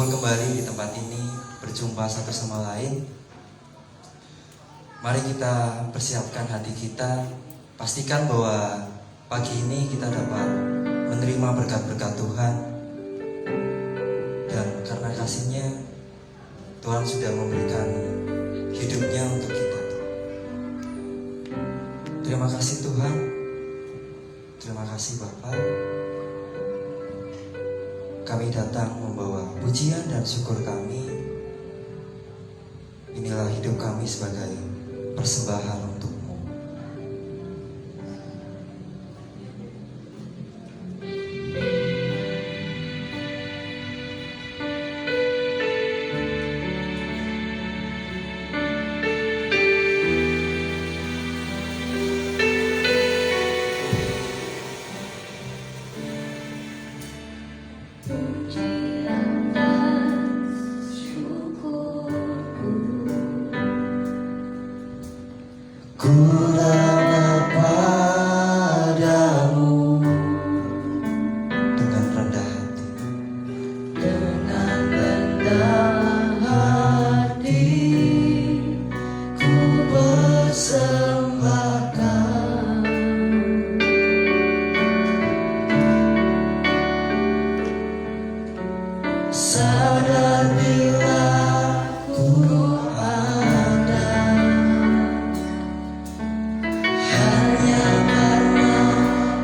kembali di tempat ini, berjumpa satu sama lain. Mari kita persiapkan hati kita. Pastikan bahwa pagi ini kita dapat menerima berkat-berkat Tuhan. Dan karena kasih-Nya, Tuhan sudah memberikan hidupnya untuk kita. Terima kasih Tuhan. Terima kasih Bapa. Kami datang membawa pujian dan syukur kami. Inilah hidup kami sebagai persembahan untuk-Mu. Pujian dan syukurku Ku ramah padamu dengan rendah hati. dengan rendah hati ku persembahkan sadar bila ku ada hanya karena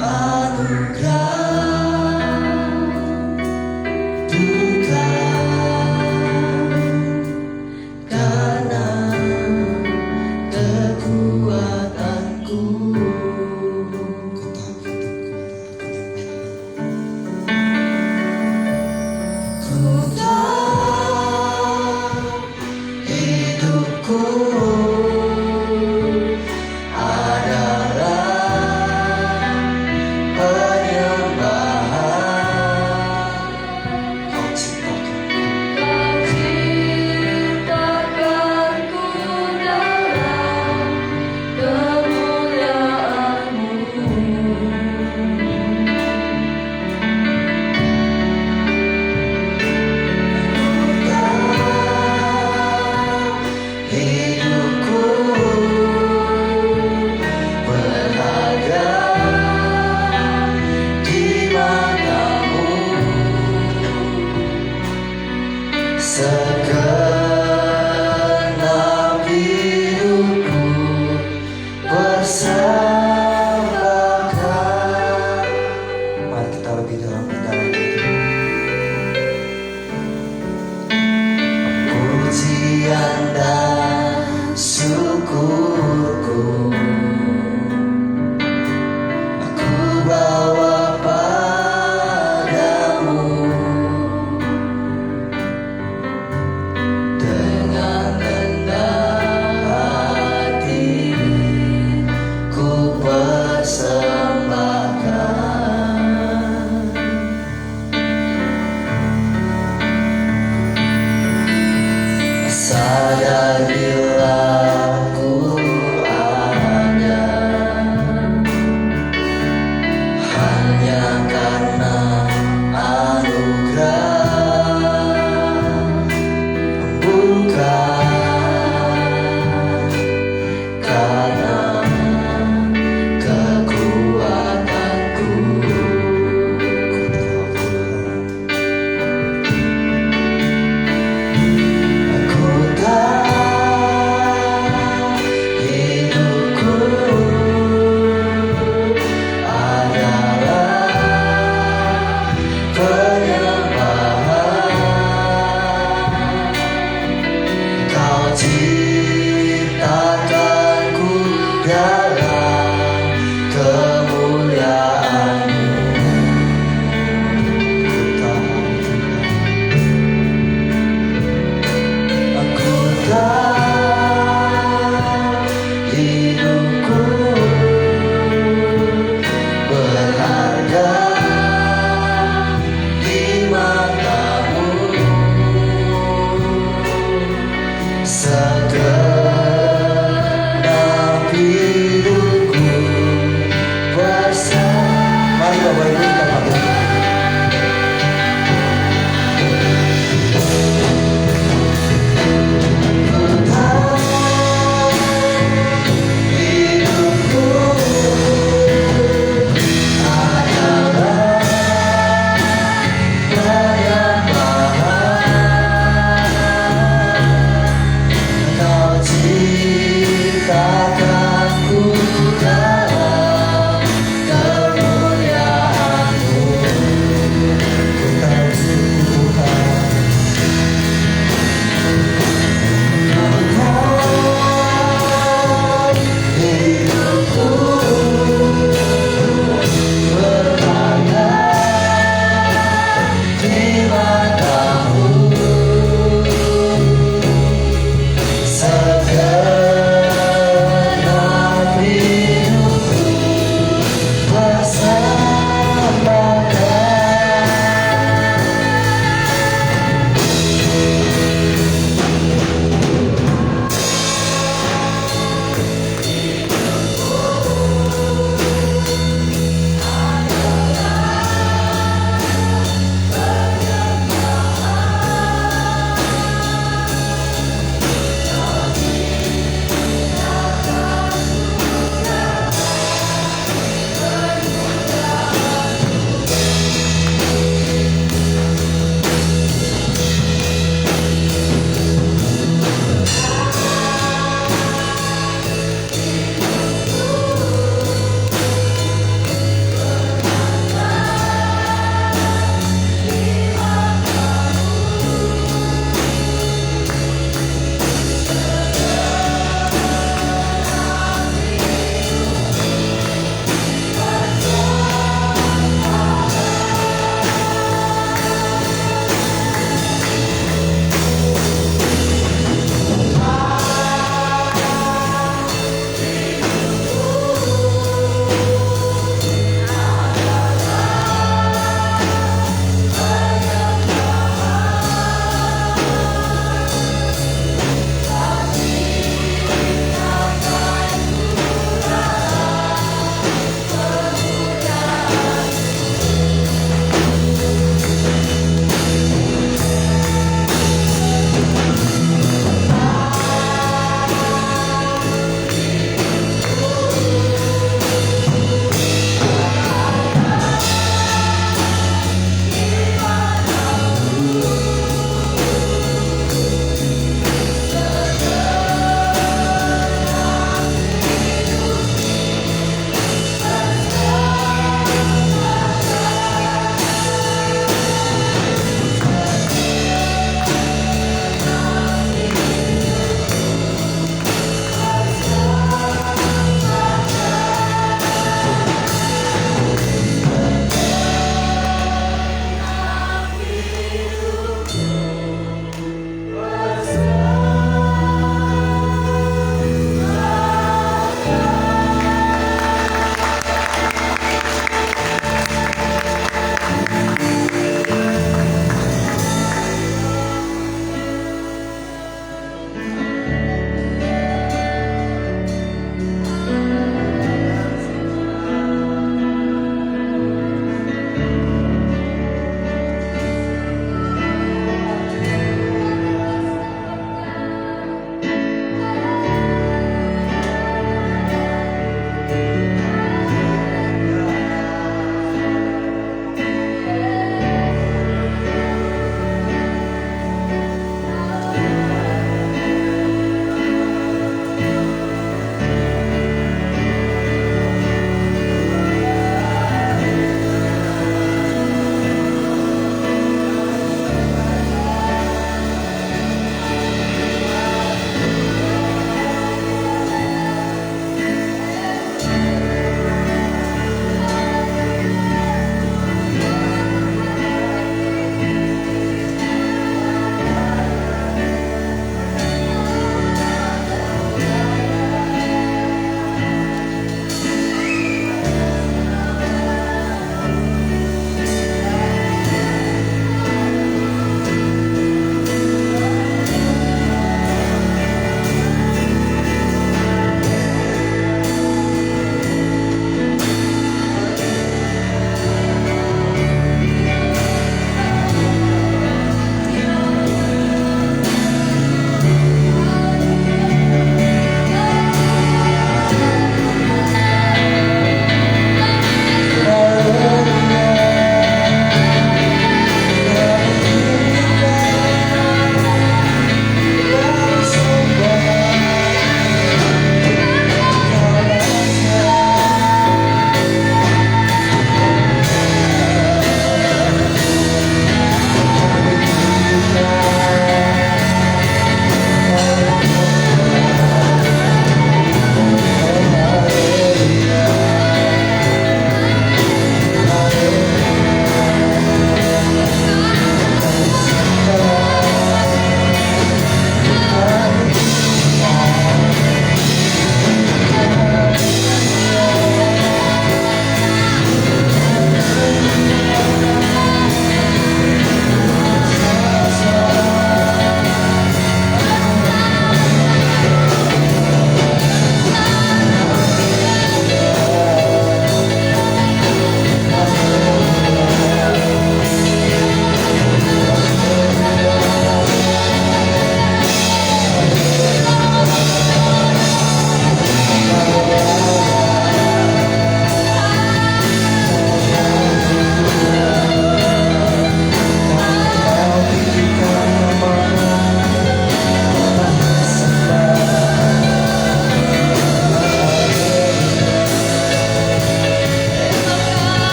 anugerah, bukan karena kekuatanku. Ku tahu hidupku adalah penyembahan. Kau ciptakan Kau ciptakanku dalam kemuliaan-Mu. Hidupku berharga di matamu, segenap hidupku persembahkan. Mari kita lebih dalam itu. Pujian dan syukurku aku bawa padamu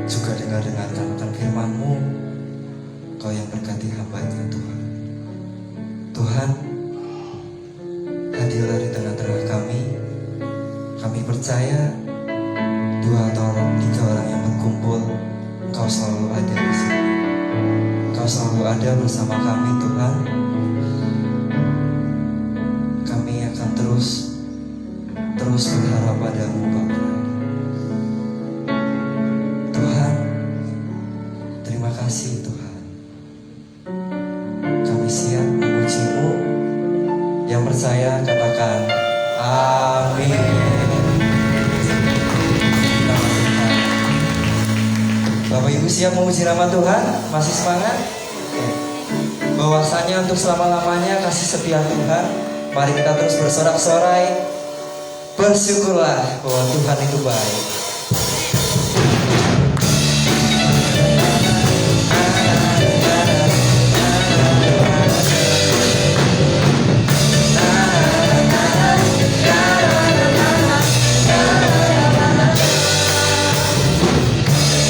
juga dengarkan akan firman-Mu. Kau yang berkati hamba-Nya Tuhan. Tuhan, hadirlah di tengah-tengah kami. Kami percaya 2 atau 3 orang yang berkumpul, Engkau selalu ada di sini. Engkau selalu ada bersama kami, Tuhan. Kami akan terus berharap padamu, Bapa. Tuhan, terima kasih Tuhan. Kami siap memuji-Mu. Yang percaya katakan amin. Bapak Ibu siap memuji nama Tuhan? Masih semangat? Bahwasanya untuk selama-lamanya kasih setia Tuhan. Mari kita terus bersorak-sorai. Bersyukurlah bahwa Tuhan itu baik.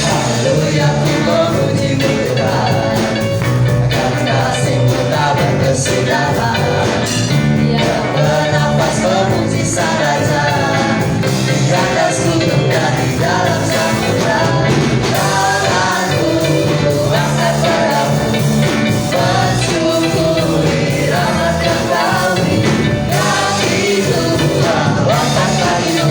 Haleluya, ku memuji-Mu Tuhan, karena kasih-Mu tak berkesudahan. Yang bernapas memuji Sang Raja, di atas gunung dan di dalam samudra. Tanganku angkat padamu, mensyukuri rahmat yang Kau beri. Kakiku melangkah kayu,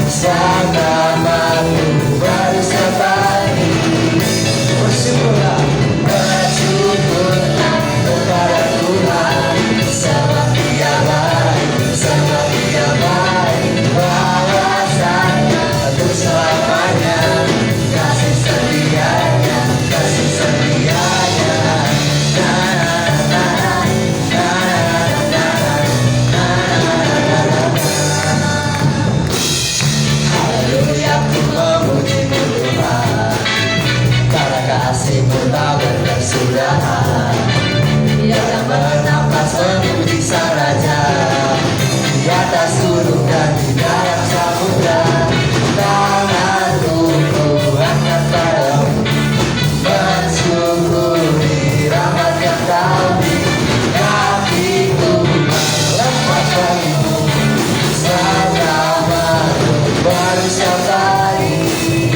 Sang namamu baru sepagi. Bersyukurlah kepada Tuhan, sebab Dia baik, sebab Dia baik. Bahwasanya untuk selamanya kasih setianya, kasih setianya. Haleluya, ku memuji-Mu Tuhan, karena kasih-Mu tak berkesudahan. Yang bernafas memuji Sang Raja, di atas gunung dan di dalam samudra. Tanganku ku angkat padamu, mensyukuri rahmat yang Kau beri. Kakiku melangkah bagimu, Sang namamu baru sepagi.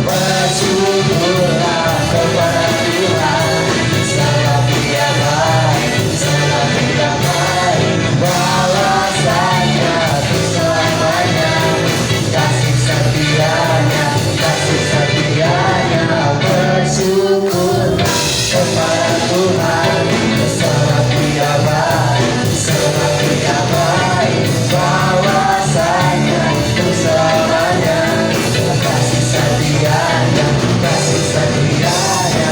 Bersyukurlah kepada Tuhan, sebab Dia baik, sebab Dia baik. Bahwasanya untuk selamanya kasih setianya, kasih setianya. Bersyukurlah kepada Tuhan, sebab Dia baik, sebab Dia baik. Bahwasanya untuk selamanya kasih setianya, kasih setianya.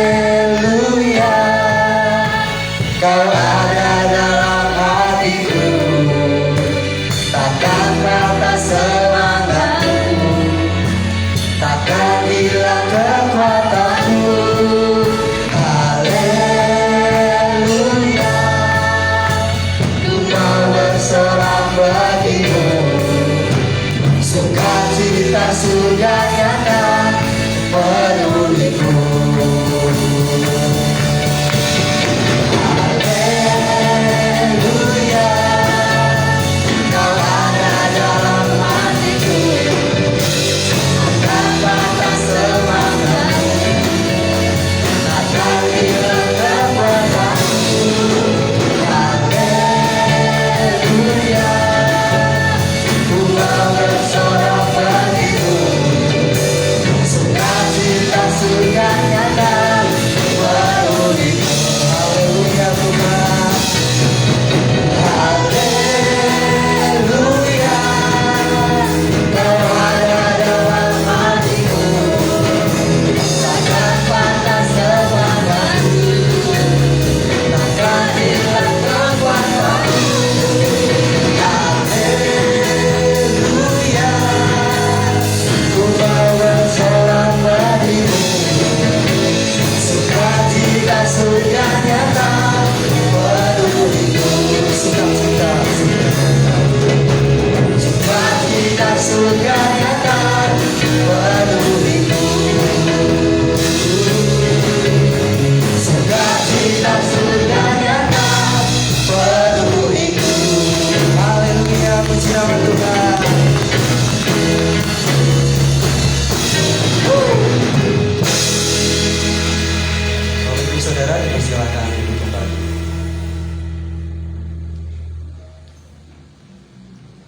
Haleluya, Kau ada dalam hatiku, takkan patah semangatku, takkan hilang kekuatanku. Haleluya, ku mau bersorak bagimu, sukacita sudah nyata penuhiku. Haleluya, Kau ada dalam hatiku, takkan patah semangatku, takkan hilang kekuatanku. Haleluya, ku mau bersorak bagimu,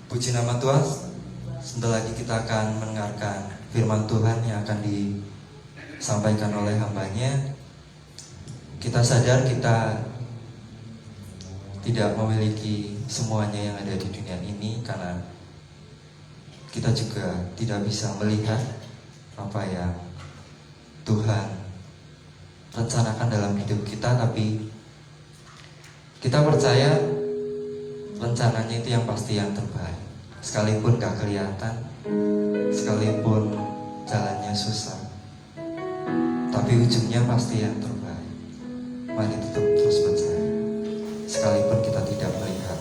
Puji nama Tuhan. Sebentar lagi kita akan mendengarkan firman Tuhan yang akan disampaikan oleh hambanya. Kita sadar kita tidak memiliki semuanya yang ada di dunia ini, karena kita juga tidak bisa melihat apa yang Tuhan rencanakan dalam hidup kita. Tapi kita percaya rencananya itu yang pasti yang terbaik. Sekalipun gak kelihatan, sekalipun jalannya susah, tapi ujungnya pasti yang terbaik. Mari tetap terus percaya, sekalipun kita tidak melihat.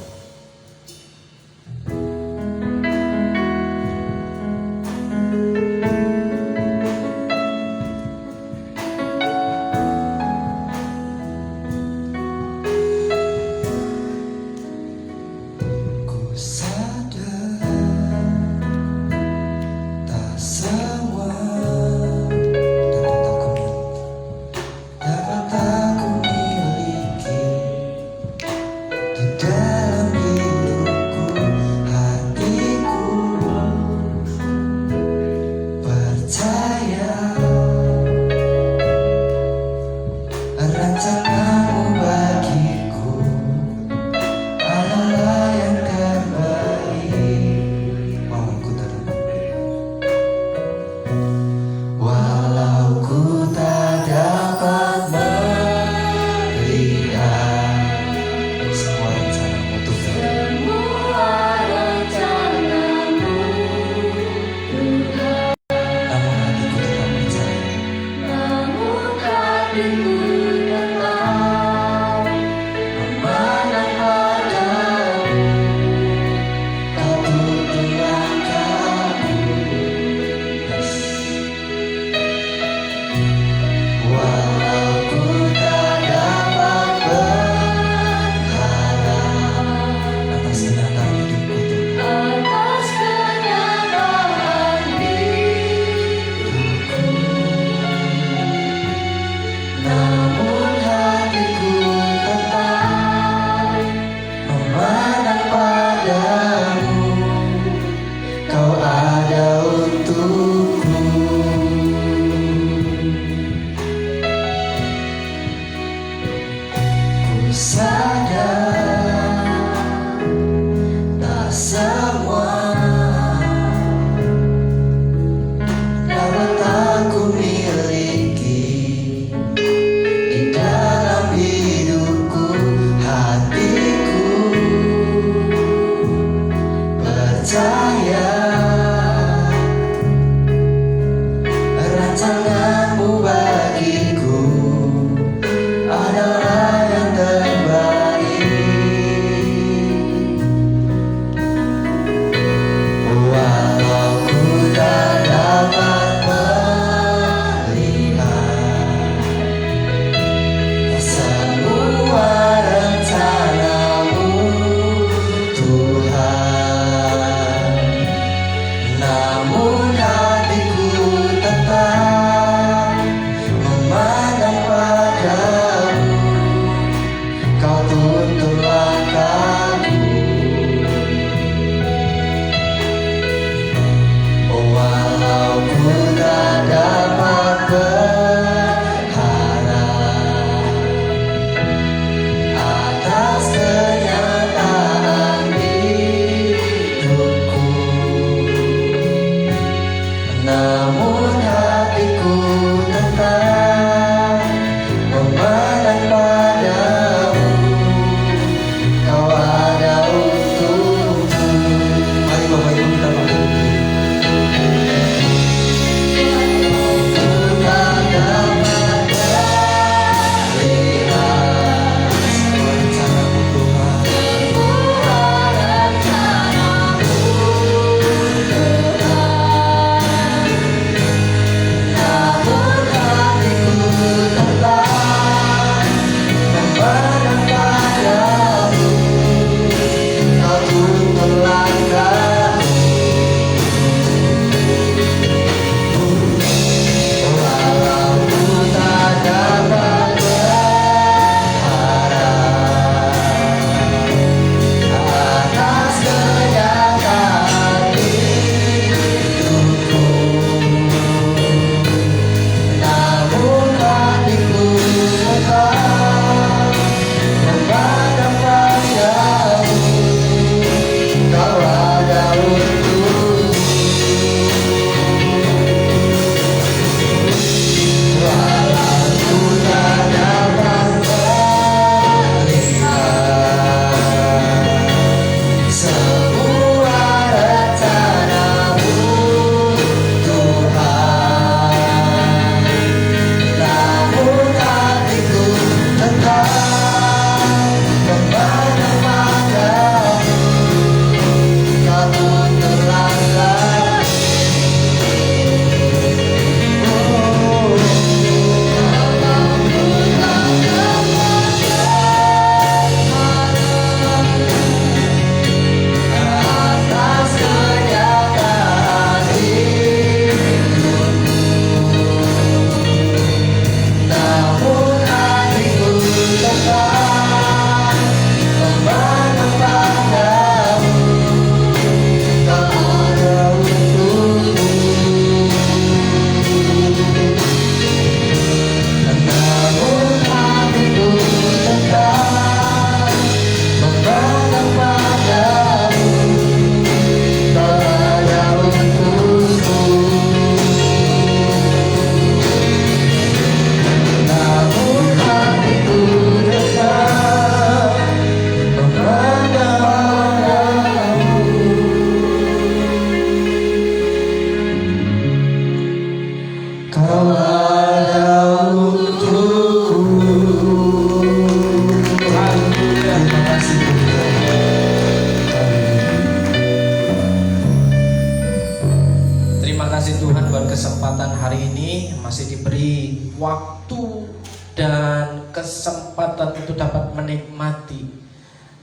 kesempatan hari ini masih diberi waktu dan kesempatan untuk dapat menikmati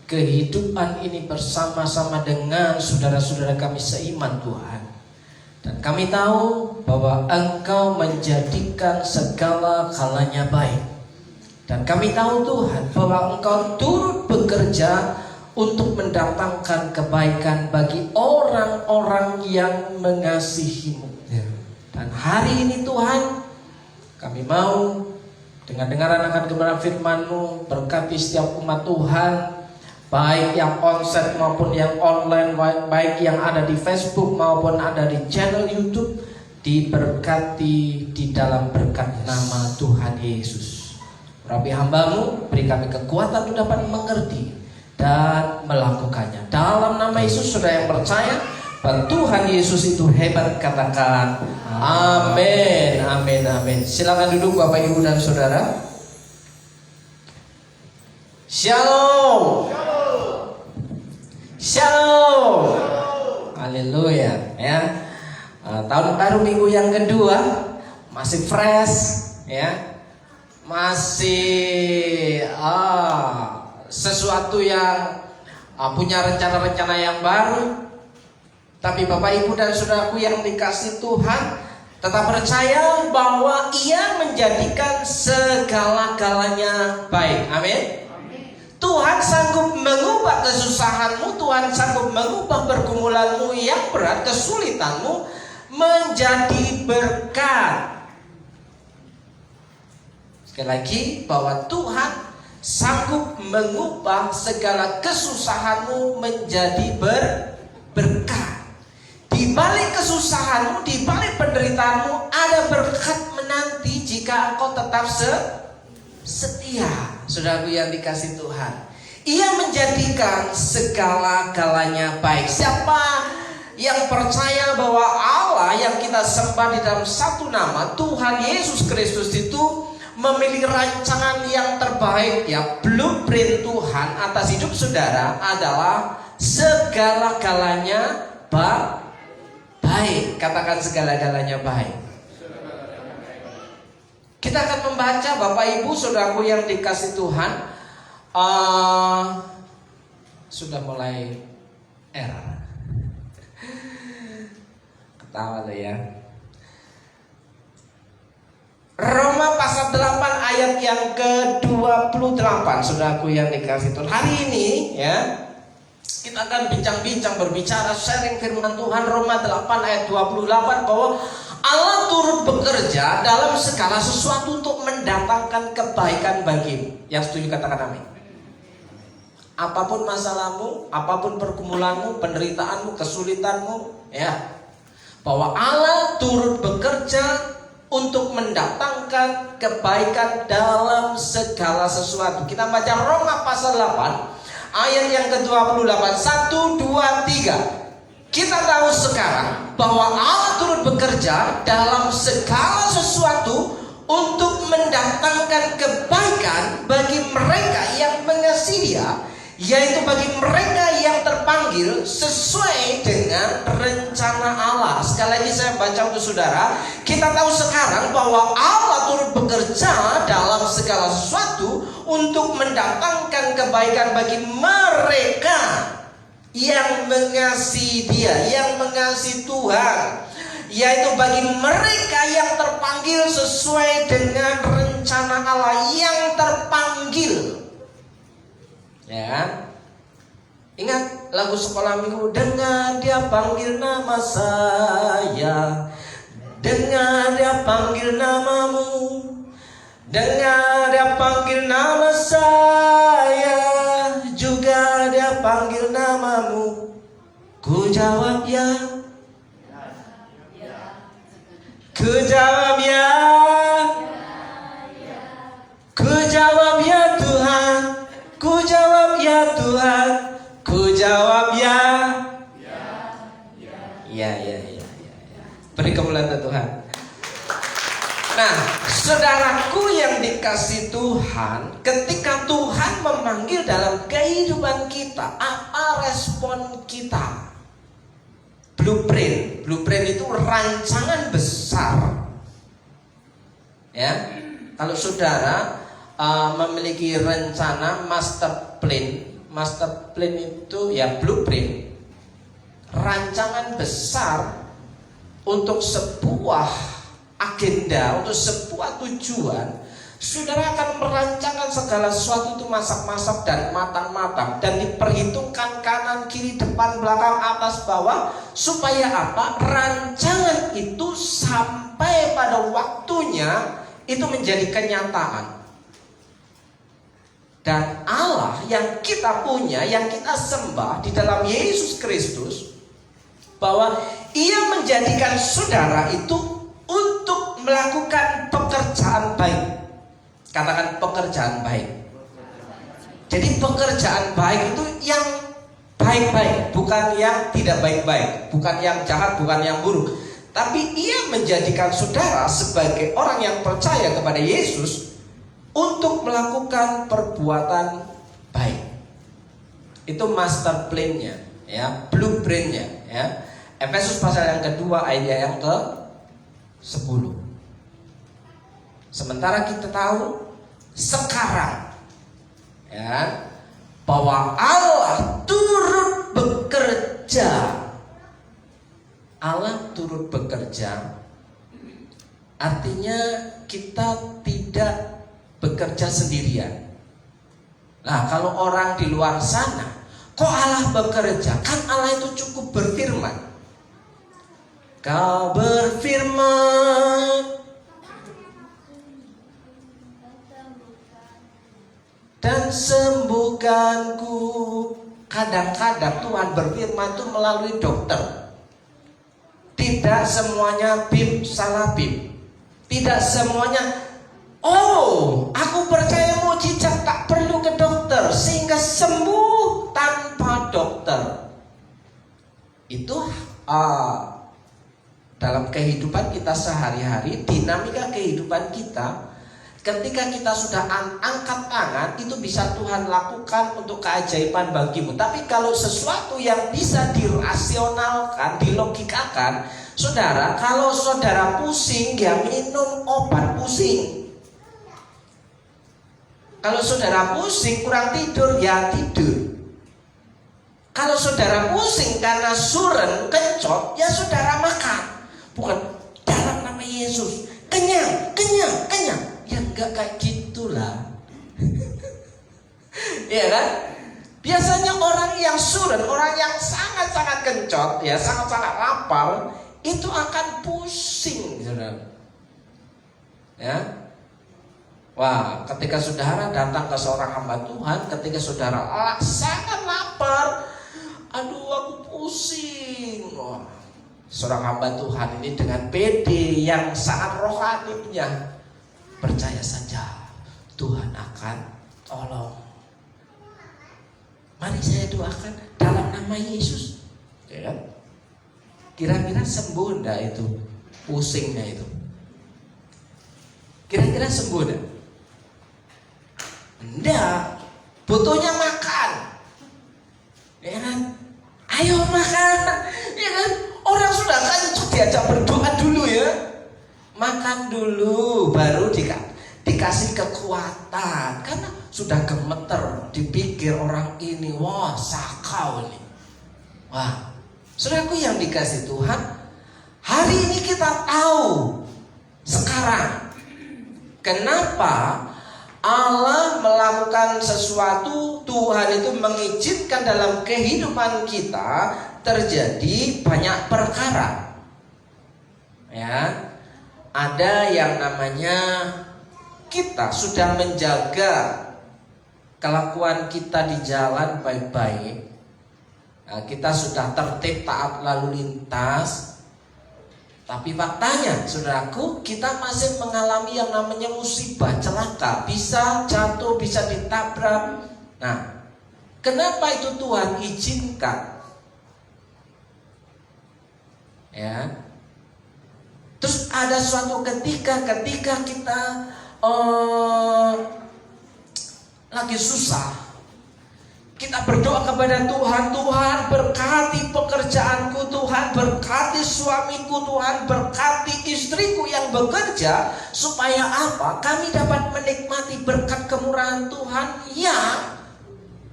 kehidupan ini bersama-sama dengan saudara-saudara kami seiman Tuhan. Dan kami tahu bahwa Engkau menjadikan segala kalanya baik. Dan kami tahu Tuhan bahwa Engkau turut bekerja untuk mendatangkan kebaikan bagi orang-orang yang mengasihi-Mu. Dan hari ini Tuhan, kami mau dengan dengaran akan kebenaran firman-Mu, berkati setiap umat Tuhan, baik yang onsite maupun yang online, baik yang ada di Facebook maupun ada di channel YouTube, diberkati di dalam berkat nama Tuhan Yesus. Rabi hamba-Mu, beri kami kekuatan untuk dapat mengerti dan melakukannya. Dalam nama Yesus, saudara yang percaya bahwa Tuhan Yesus itu hebat, katakan amin, amin, amin. Silakan duduk Bapak Ibu dan Saudara. Shalom, shalom, haleluya. Ya, tahun baru minggu yang kedua masih fresh, ya, masih sesuatu yang punya rencana-rencana yang baru. Tapi Bapak Ibu dan Saudaraku yang dikasihi Tuhan, tetap percaya bahwa Ia menjadikan segala-galanya baik. Amin. Tuhan sanggup mengubah kesusahanmu, Tuhan sanggup mengubah pergumulanmu yang berat, kesulitanmu menjadi berkat. Sekali lagi, bahwa Tuhan sanggup mengubah segala kesusahanmu menjadi berkat. Di balik kesusahanmu, di balik penderitaanmu, ada berkat menanti jika engkau tetap setia. Saudaraku yang dikasihi Tuhan, Ia menjadikan segala-galanya baik. Siapa yang percaya bahwa Allah yang kita sembah di dalam satu nama, Tuhan Yesus Kristus itu memiliki rancangan yang terbaik, ya, blueprint Tuhan atas hidup saudara adalah segala-galanya baik. Katakan segala-galanya baik. Kita akan membaca, Bapak Ibu Saudaraku yang dikasihi Tuhan, sudah mulai error. Ketawa lo ya. Roma pasal 8 ayat yang ke-28, Saudaraku yang dikasihi Tuhan. Hari ini, ya, kita akan bincang-bincang, berbicara, sharing firman Tuhan. Roma 8 ayat 28, bahwa Allah turut bekerja dalam segala sesuatu untuk mendatangkan kebaikan bagimu. Yang setuju katakan amin. Apapun masalahmu, apapun pergumulanmu, penderitaanmu, kesulitanmu, ya, bahwa Allah turut bekerja untuk mendatangkan kebaikan dalam segala sesuatu. Kita baca Roma pasal 8 ayat yang ke-28, 1, 2, 3. Kita tahu sekarang bahwa Allah turut bekerja dalam segala sesuatu untuk mendatangkan kebaikan bagi mereka yang mengasihi Dia, yaitu bagi mereka yang terpanggil sesuai dengan rencana Allah. Sekali lagi saya baca untuk saudara. Kita tahu sekarang bahwa Allah turut bekerja dalam segala sesuatu untuk mendatangkan kebaikan bagi mereka yang mengasihi Dia, yang mengasihi Tuhan, yaitu bagi mereka yang terpanggil sesuai dengan rencana Allah. Yang terpanggil, ya kan? Ingat lagu sekolah minggu, dengar Dia panggil nama saya, dengar Dia panggil namamu, dengar Dia panggil nama saya, juga Dia panggil namamu. Ku jawab ya, ku jawab ya, ku jawab ya Tuhan, ku jawab ya Tuhan, ku jawab ya. Ya. Beri kemuliaan Tuhan. Nah, saudaraku yang dikasihi Tuhan, ketika Tuhan memanggil dalam kehidupan kita, apa respon kita? Blueprint itu rancangan besar Ya, kalau saudara memiliki rencana master plan itu ya blueprint, rancangan besar untuk sebuah agenda, untuk sebuah tujuan, saudara akan merancangkan segala sesuatu itu masak-masak dan matang-matang, dan diperhitungkan kanan, kiri, depan, belakang, atas, bawah, supaya apa? Rancangan itu sampai pada waktunya itu menjadi kenyataan. Dan Allah yang kita punya, yang kita sembah di dalam Yesus Kristus, bahwa Ia menjadikan saudara itu untuk melakukan pekerjaan baik. Katakan pekerjaan baik. Jadi pekerjaan baik itu yang baik-baik, bukan yang tidak baik-baik, bukan yang jahat, bukan yang buruk. Tapi Ia menjadikan saudara sebagai orang yang percaya kepada Yesus untuk melakukan perbuatan baik. Itu master plan-nya, ya, blueprint-nya, ya. Efesus pasal yang kedua ayat yang ke-10. Sementara kita tahu sekarang, ya, bahwa Allah turut bekerja. Allah turut bekerja, artinya kita tidak bekerja sendirian. Nah, kalau orang di luar sana, kok Allah bekerja? Kan Allah itu cukup berfirman. Kau berfirman dan sembuhkanku. Kadang-kadang Tuhan berfirman itu melalui dokter. Tidak semuanya bib salah bib. Tidak semuanya, oh, aku percaya mukjizat tak perlu ke dokter sehingga sembuh tanpa dokter. Itu dalam kehidupan kita sehari-hari, dinamika kehidupan kita. Ketika kita sudah angkat tangan, itu bisa Tuhan lakukan untuk keajaiban bagimu. Tapi kalau sesuatu yang bisa dirasionalkan, dilogikakan, saudara, kalau saudara pusing, ya minum obat pusing. Kalau saudara pusing kurang tidur, ya tidur. Kalau saudara pusing karena suren, kencot, ya saudara makan. Bukan dalam nama Yesus, kenyang, kenyang, kenyang. Ya enggak kayak gitulah. Iya kan? Biasanya orang yang suren, orang yang sangat-sangat kencot, ya sangat-sangat lapar, itu akan pusing, saudara. Ya. Wah, ketika saudara datang ke seorang hamba Tuhan, ketika saudara sangat lapar, aduh aku pusing. Wah, seorang hamba Tuhan ini dengan pede yang sangat rohaninya, percaya saja Tuhan akan tolong. Mari saya doakan dalam nama Yesus, ya. Kira-kira sembuh enggak itu pusingnya itu? Kira-kira sembuh enggak? Enggak, butuhnya makan, ya kan? Ayo makan, ya kan? Orang sudah kencot diajak berdoa dulu ya. Makan dulu, baru dikasih kekuatan. Karena sudah gemeter, dipikir orang ini, wah sakau nih. Wah, saudaraku yang dikasih Tuhan, hari ini kita tahu sekarang kenapa Allah melakukan sesuatu. Tuhan itu mengizinkan dalam kehidupan kita terjadi banyak perkara. Ya, ada yang namanya kita sudah menjaga kelakuan kita di jalan baik-baik. Nah, kita sudah tertib taat lalu lintas. Tapi faktanya, saudaraku, kita masih mengalami yang namanya musibah, celaka, bisa jatuh, bisa ditabrak. Nah, kenapa itu Tuhan izinkan? Ya. Terus ada suatu ketika kita lagi susah, kita berdoa kepada Tuhan, Tuhan berkati pekerjaanku, Tuhan berkati suamiku, Tuhan berkati istriku yang bekerja. Supaya apa? Kami dapat menikmati berkat kemurahan Tuhan yang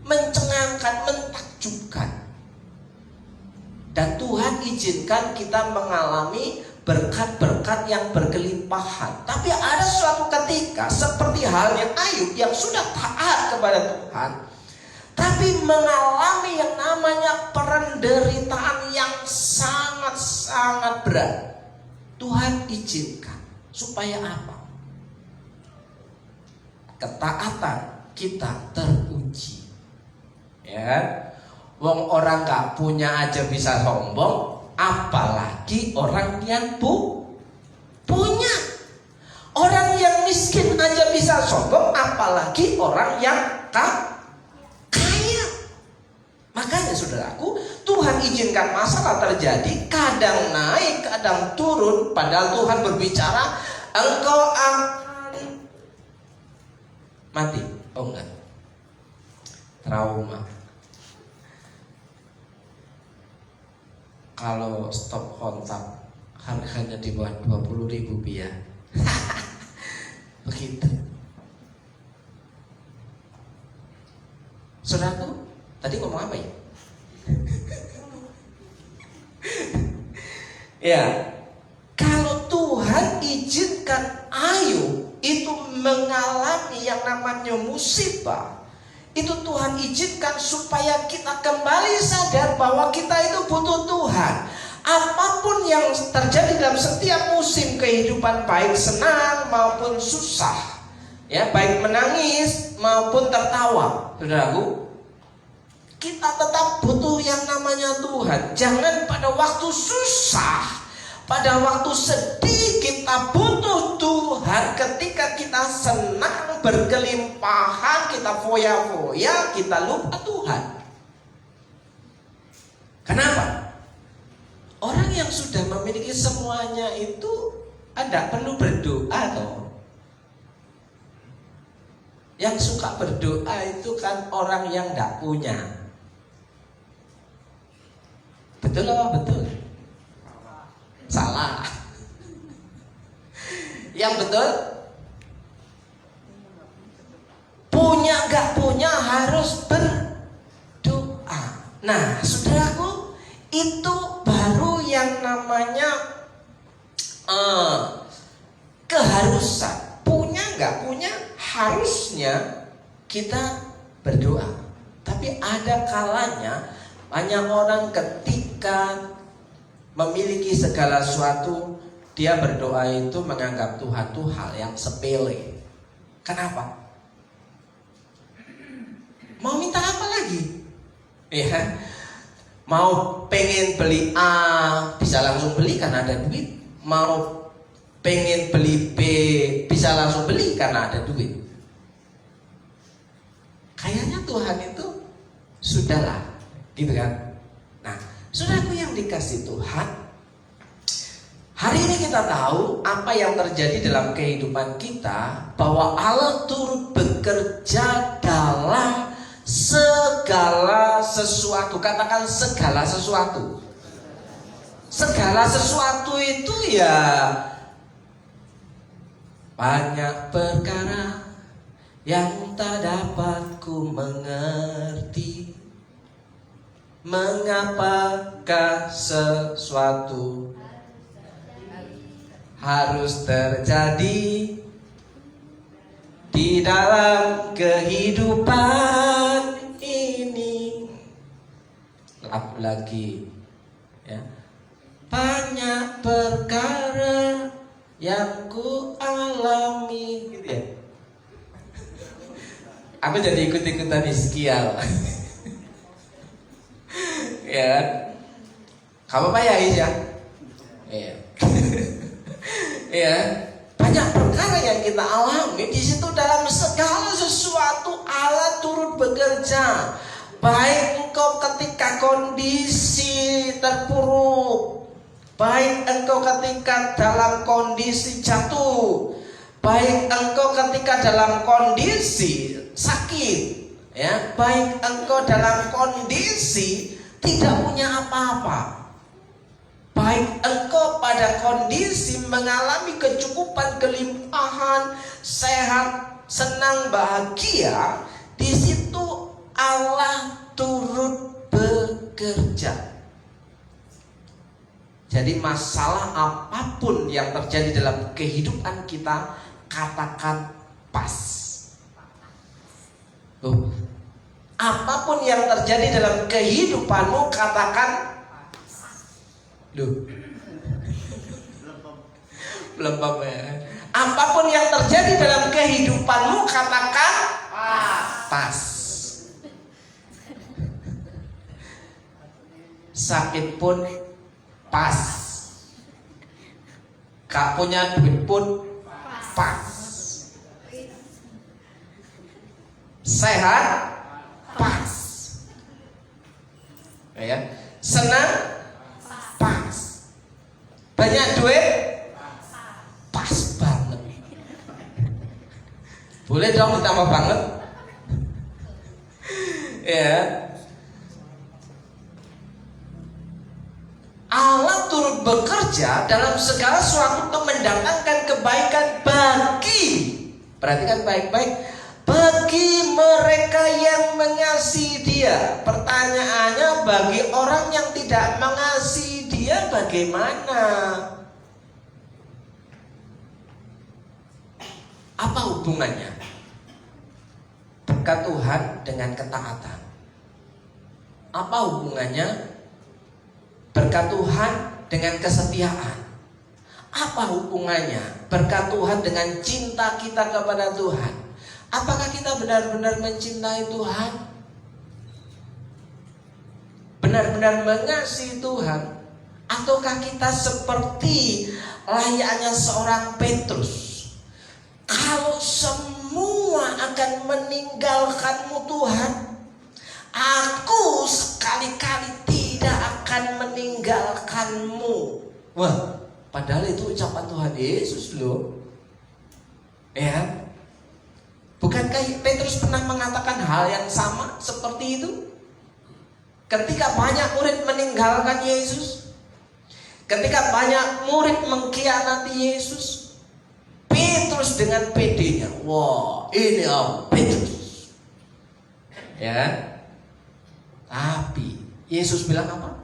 mencengangkan, mentakjubkan. Dan Tuhan izinkan kita mengalami berkat-berkat yang berkelimpahan. Tapi ada suatu ketika seperti halnya Ayub yang sudah taat kepada Tuhan, tapi mengalami yang namanya penderitaan yang sangat-sangat berat. Tuhan izinkan supaya apa? Ketaatan kita teruji. Ya, wong orang gak punya aja bisa sombong, apalagi orang yang punya. Orang yang miskin aja bisa sombong, apalagi orang yang kaya. Makanya saudaraku, Tuhan izinkan masalah terjadi, kadang naik, kadang turun. Padahal Tuhan berbicara, engkau akan mati. Oh enggak, trauma. Kalau stop kontak harganya di bawah 20.000 biar. Begitu. Saudaraku, tadi ngomong apa ya? Ya, kalau Tuhan izinkan Ayub itu mengalami yang namanya musibah, itu Tuhan izinkan supaya kita kembali sadar bahwa kita itu butuh Tuhan. Apapun yang terjadi dalam setiap musim kehidupan, baik senang maupun susah, ya, baik menangis maupun tertawa, saudaraku, kita tetap butuh yang namanya Tuhan. Jangan pada waktu susah, pada waktu sedih kita butuh Tuhan. Ketika kita senang berkelimpahan, kita foya-foya, kita lupa Tuhan. Kenapa? Orang yang sudah memiliki semuanya itu Anda perlu berdoa toh. Yang suka berdoa itu kan orang yang tidak punya. Betul apa betul? Salah. Yang betul, punya gak punya harus berdoa. Nah, saudaraku, itu baru yang namanya keharusan. Punya gak punya, harusnya kita berdoa. Tapi ada kalanya banyak orang ketika memiliki segala sesuatu, dia berdoa itu menganggap Tuhan itu hal yang sepele. Kenapa? Mau minta apa lagi? Ya, mau pengen beli A bisa langsung beli karena ada duit. Mau pengen beli B bisa langsung beli karena ada duit. Kayaknya Tuhan itu sudahlah, gitu kan? Nah, saudaraku yang dikasih Tuhan, hari ini kita tahu apa yang terjadi dalam kehidupan kita, bahwa Allah turut bekerja dalam segala sesuatu. Katakan segala sesuatu. Segala sesuatu itu ya banyak perkara yang tak dapat ku mengerti. Mengapakah sesuatu harus terjadi di dalam kehidupan ini? Apalagi ya, banyak perkara yang ku alami, gitu ya. Aku jadi ikut-ikutan iskial. Ya kan? Kamu apa ya Is ya? Iya. Ya, banyak perkara yang kita alami di situ. Dalam segala sesuatu Allah turut bekerja. Baik engkau ketika kondisi terpuruk, baik engkau ketika dalam kondisi jatuh, baik engkau ketika dalam kondisi sakit, ya, baik engkau dalam kondisi tidak punya apa-apa, baik baik engkau pada kondisi mengalami kecukupan, kelimpahan, sehat, senang, bahagia, di situ Allah turut bekerja. Jadi masalah apapun yang terjadi dalam kehidupan kita, katakan pas. Apapun yang terjadi dalam kehidupanmu, katakan belum ya. Apapun yang terjadi dalam kehidupanmu, katakan pas. Sakit pun pas. Gak punya duit pun pas. Sehat pas. Ya. Senang pas. Banyak duit pas banget. Boleh dong ditambah banget. Ya. Allah turut bekerja dalam segala sesuatu untuk mendatangkan kebaikan bagi, perhatikan baik-baik, bagi mereka yang mengasihi Dia. Pertanyaannya, bagi orang yang tidak mengasihi Dia bagaimana? Apa hubungannya berkat Tuhan dengan ketaatan? Apa hubungannya berkat Tuhan dengan kesetiaan? Apa hubungannya berkat Tuhan dengan cinta kita kepada Tuhan? Apakah kita benar-benar mencintai Tuhan? Benar-benar mengasihi Tuhan? Ataukah kita seperti layaknya seorang Petrus? Kalau semua akan meninggalkanmu Tuhan, aku sekali-kali tidak akan meninggalkanmu. Wah, padahal itu ucapan Tuhan Yesus loh. Ya. Bukankah Petrus pernah mengatakan hal yang sama seperti itu? Ketika banyak murid meninggalkan Yesus, ketika banyak murid mengkhianati Yesus, Petrus dengan pedenya, wah ini Petrus. Ya. Tapi Yesus bilang apa?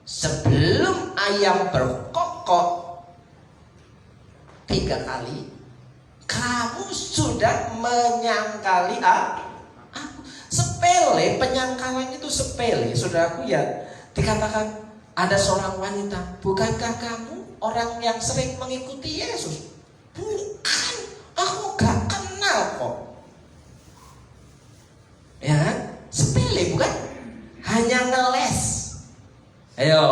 Sebelum ayam berkokok 3 kali, kamu sudah menyangkali aku. Sepele, penyangkalan itu sepele. Saudaraku, ya dikatakan ada seorang wanita, bukankah kamu orang yang sering mengikuti Yesus? Bukan, aku gak kenal kok. Ya, sepele bukan? Hanya ngeles. Ayo,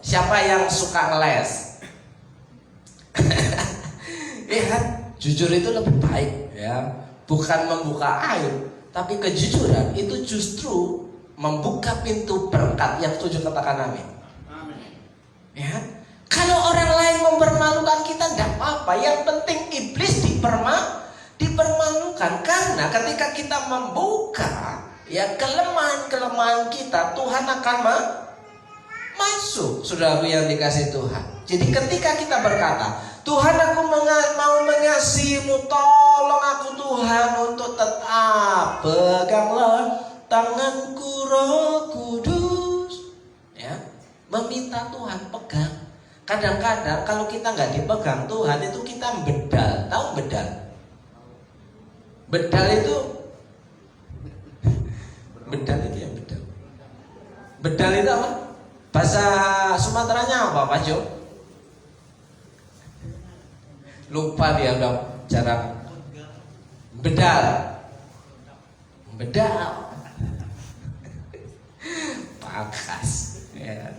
siapa yang suka ngeles? Ya, jujur itu lebih baik, ya. Bukan membuka aib, tapi kejujuran itu justru membuka pintu berkat. Yang setuju katakan amin. Ya, kalau orang lain mempermalukan kita tidak apa-apa. Yang penting iblis dipermalukan, karena ketika kita membuka ya kelemahan-kelemahan kita, Tuhan akan masuk. Saudaraku yang dikasihi Tuhan. Jadi ketika kita berkata, Tuhan, aku mau mengasihimu, tolong aku Tuhan untuk tetap, peganglah tanganku Roh Kudus. Ya, meminta Tuhan pegang. Kadang-kadang kalau kita nggak dipegang Tuhan, itu kita bedal. Tahu bedal? Bedal itu ya bedal. Bedal itu apa? Bahasa Sumateranya apa, Pak Jo? Lupa dia udah cara bedal. Pakas. Ya.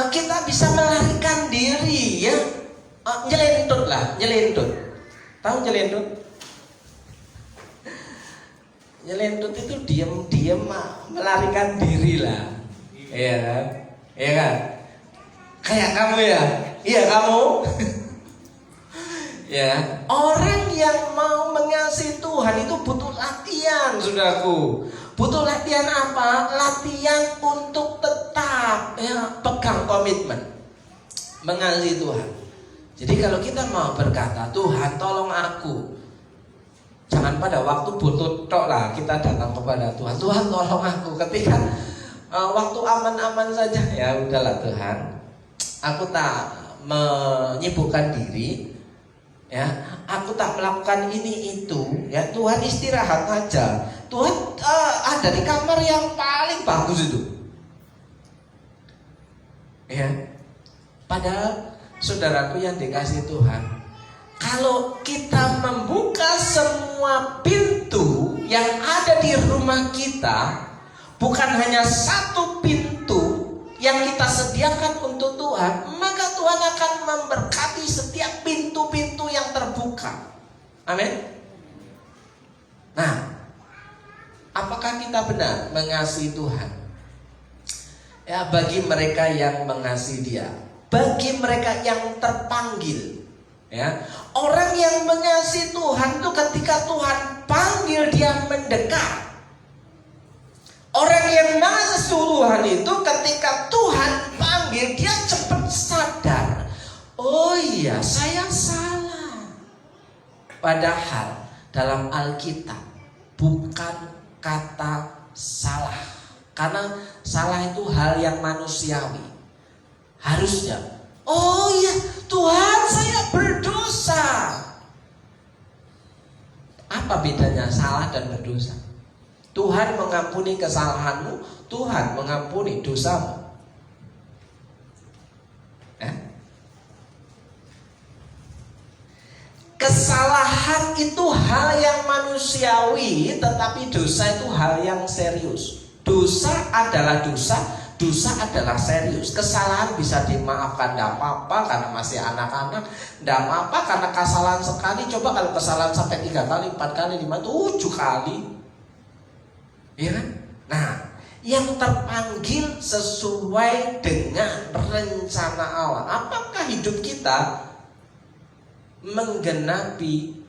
Kita bisa melarikan diri ya. Nyelentut lah, nyelentut. Tahu nyelentut? Nyelentut itu diam-diam melarikan diri lah. Iya kan? Iya kan? Kayak kamu ya? Iya kamu? Ya, orang yang mau mengasihi Tuhan itu butuh latihan, saudaraku. Butuh latihan apa? Latihan untuk tetap pegang komitmen mengasihi Tuhan. Jadi kalau kita mau berkata, Tuhan tolong aku, jangan pada waktu butuh tok lah kita datang kepada Tuhan. Tuhan tolong aku. Ketika waktu aman-aman saja, ya udahlah Tuhan, aku tak menyibukkan diri, ya, aku tak melakukan ini itu, ya Tuhan istirahat aja. Tuhan ada di kamar yang paling bagus itu, ya. Padahal saudaraku yang dikasih Tuhan, kalau kita membuka semua pintu yang ada di rumah kita, bukan hanya satu pintu yang kita sediakan untuk Tuhan, maka Tuhan akan memberkati setiap pintu-pintu yang terbuka. Amin. Nah, apakah kita benar mengasihi Tuhan? Ya, bagi mereka yang mengasihi Dia, bagi mereka yang terpanggil, ya, orang yang mengasihi Tuhan itu ketika Tuhan panggil dia mendekat. Orang yang mengasihi Tuhan itu ketika Tuhan panggil dia cepat sadar, oh iya saya salah. Padahal dalam Alkitab bukan kata salah, karena salah itu hal yang manusiawi. Harusnya, oh iya Tuhan saya berdosa. Apa bedanya salah dan berdosa? Tuhan mengampuni kesalahanmu, Tuhan mengampuni dosamu. Kesalahan itu hal yang manusiawi, tetapi dosa itu hal yang serius. Dosa adalah dosa, dosa adalah serius. Kesalahan bisa dimaafkan, tidak apa-apa karena masih anak-anak, tidak apa-apa karena kesalahan sekali. Coba kalau kesalahan sampai 3 kali, 4 kali, 5, 7 kali, ya kan? Nah, yang terpanggil sesuai dengan rencana Allah. Apakah hidup kita menggenapi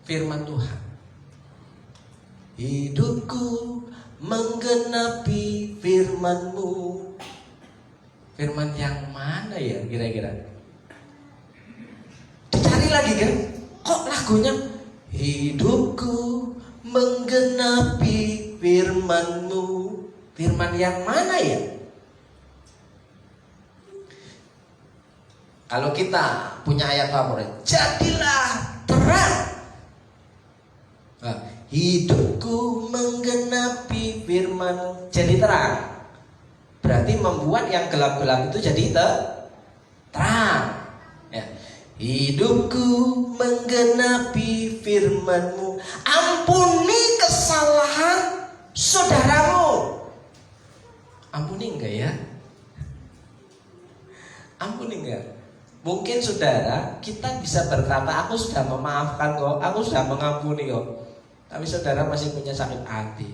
firman Tuhan? Hidupku menggenapi firman-Mu. Firman yang mana ya kira-kira? Dicari lagi kan? Kok lagunya hidupku menggenapi firman-Mu. Firman yang mana ya? Kalau kita punya ayat favorit, jadilah terang. Nah, hidupku menggenapi firman, jadi terang. Berarti membuat yang gelap-gelap itu jadi terang. Ya. Hidupku menggenapi firman-Mu. Ampuni kesalahan saudaramu. Ampuni enggak ya? Ampuni enggak? Mungkin saudara, kita bisa berkata, aku sudah memaafkan kok, aku sudah mengampuni kok. Tapi saudara masih punya sakit hati.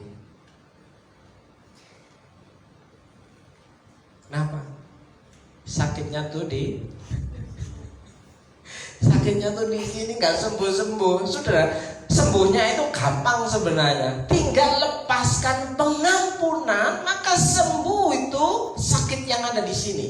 Kenapa? Sakitnya tuh di sini nggak sembuh-sembuh. Saudara, sembuhnya itu gampang sebenarnya. Tinggal lepaskan pengampunan, maka sembuh itu sakit yang ada di sini.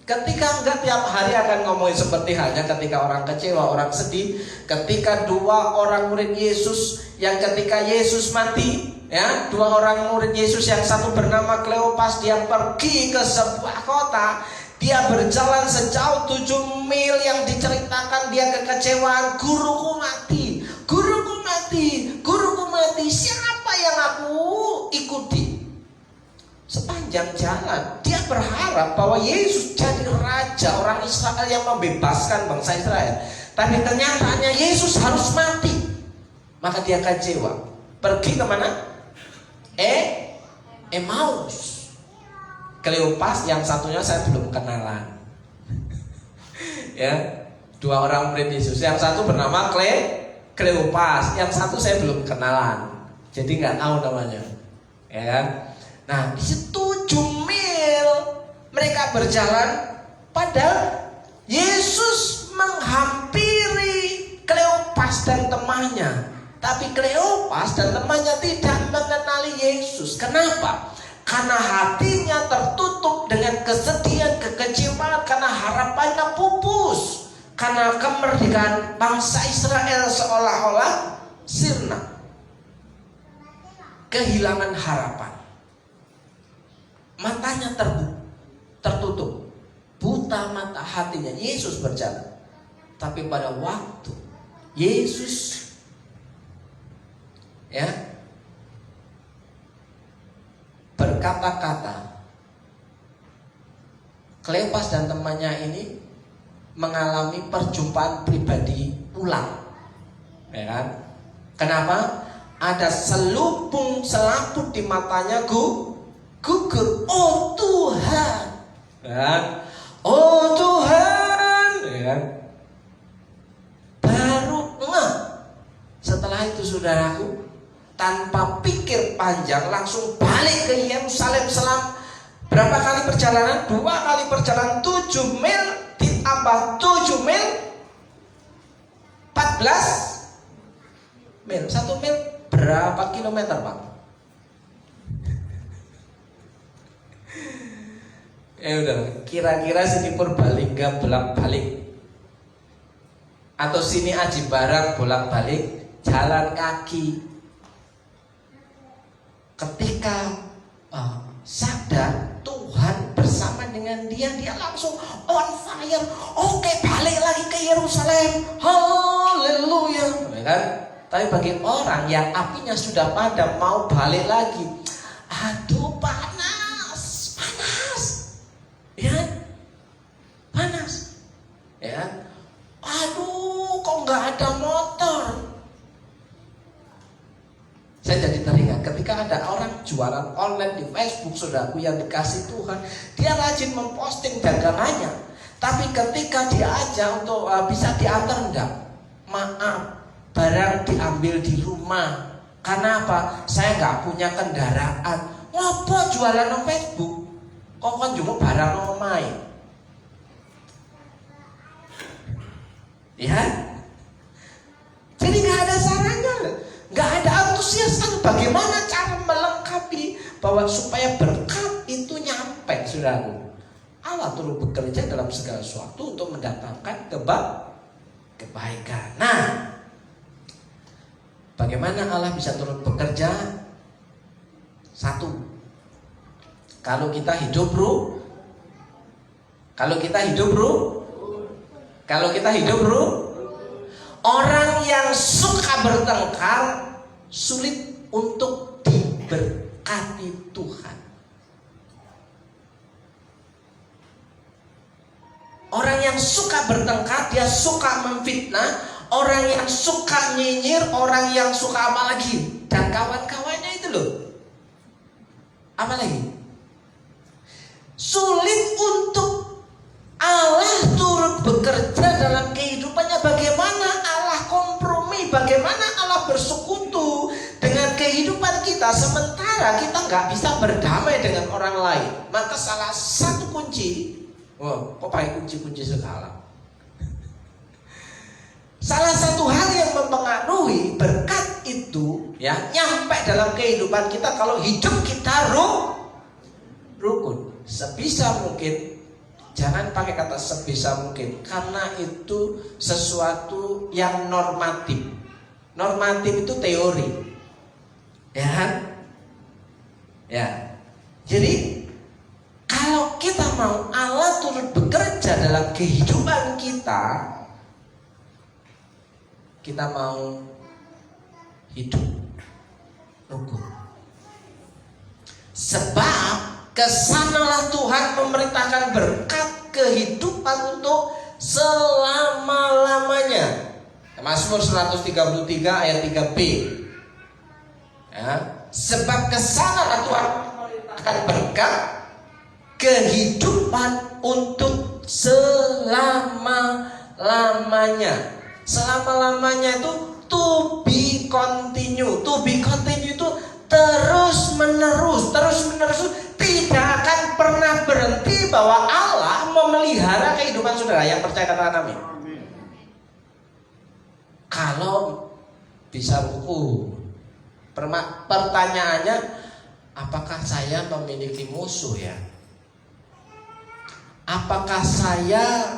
Ketika enggak tiap hari akan ngomongin seperti halnya ketika orang kecewa, orang sedih. Ketika 2 orang murid Yesus yang ketika Yesus mati, ya, 2 orang murid Yesus, yang satu bernama Kleopas, dia pergi ke sebuah kota. Dia berjalan sejauh 7 mil, yang diceritakan dia kekecewaan, guruku mati, guruku mati, guruku mati. Siapa yang aku ikuti? Sepanjang jalan dia berharap bahwa Yesus jadi raja orang Israel yang membebaskan bangsa Israel. Tapi kenyataannya Yesus harus mati. Maka dia kecewa. Pergi kemana? Emmaus. Kleopas, yang satunya saya belum kenalan. Ya, 2 orang murid Yesus. Yang satu bernama Kleopas, yang satu saya belum kenalan. Jadi nggak tahu namanya. Ya kan? Nah, di situ 7 mil mereka berjalan, padahal Yesus menghampiri Kleopas dan temannya. Tapi Kleopas dan temannya tidak mengenali Yesus. Kenapa? Karena hatinya tertutup dengan kesedihan, kekecewaan, karena harapannya pupus. Karena kemerdekaan bangsa Israel seolah-olah sirna. Kehilangan harapan. Matanya tertutup. Buta mata hatinya. Yesus berjalan. Tapi pada waktu Yesus berkata-kata, Kleopas dan temannya ini mengalami perjumpaan pribadi ulang, ya kan? Kenapa? Ada selaput di matanya gugur. Oh Tuhan, ya kan? Oh Tuhan, ya kan? Baru setelah itu saudaraku, tanpa pikir panjang langsung balik ke Yerusalem. Berapa kali perjalanan? 2 kali perjalanan, 7 mil ditambah 7 mil 14 mil. 1 mil berapa kilometer, Pak? Udah, kira-kira sini Purbalingga bolak-balik atau sini Aji Barang bolak-balik jalan kaki. Ketika sadar Tuhan bersama dengan dia langsung on fire. Oke, balik lagi ke Yerusalem. Haleluya, ya kan? Tapi bagi orang yang apinya sudah padam mau balik lagi, aduh panas, ya, panas, ya. Aduh, kok nggak ada motor? Saya jadi teringat ketika ada orang jualan online di Facebook, saudaraku, yang dikasih Tuhan, dia rajin memposting dagangannya. Tapi ketika diajak untuk bisa diantar, enggak, maaf, barang diambil di rumah. Karena apa? Saya nggak punya kendaraan. Ngopo jualan di Facebook? Kok kan cuma barang main? Ya, jadi nggak ada sarannya, nggak ada antusiasan. Bagaimana cara melengkapi bahwa supaya berkat itu nyampe, saudaraku? Allah turut bekerja dalam segala sesuatu untuk mendatangkan kebaikan. Nah, bagaimana Allah bisa turut bekerja? Satu, kalau kita hidup orang yang suka bertengkar sulit untuk diberkati Tuhan. Orang yang suka bertengkar, dia suka memfitnah. Orang yang suka nyinyir, orang yang suka apa lagi? Dan kawan-kawannya itu loh. Apa lagi? Sulit untuk Allah turut bekerja dalam kehidupannya. Bagaimana Allah kompromi, bagaimana Allah bersekutu dengan kehidupan kita, sementara kita nggak bisa berdamai dengan orang lain. Maka salah satu kunci, kok pakai kunci-kunci segala? Salah satu hal yang mempengaruhi berkat itu, ya, nyampe dalam kehidupan kita kalau hidup kita rukun. Sebisa mungkin, jangan pakai kata sebisa mungkin, karena itu sesuatu yang normatif. Normatif itu teori, ya kan? Ya. Jadi kalau kita mau Allah turut bekerja dalam kehidupan kita mau hidup rukun. Sebab kesanalah Tuhan memerintahkan berkat kehidupan untuk selama-lamanya. Mazmur 133 ayat 3b. Ya, sebab kesanalah Tuhan memerintahkan berkat kehidupan untuk selama-lamanya. Selama-lamanya itu to be continue. To be continue itu terus menerus, tidak akan pernah berhenti, bahwa Allah memelihara kehidupan saudara. Yang percaya katakan amin. Kalau bisa ruku. Pertanyaannya, apakah saya memiliki musuh ya? Apakah saya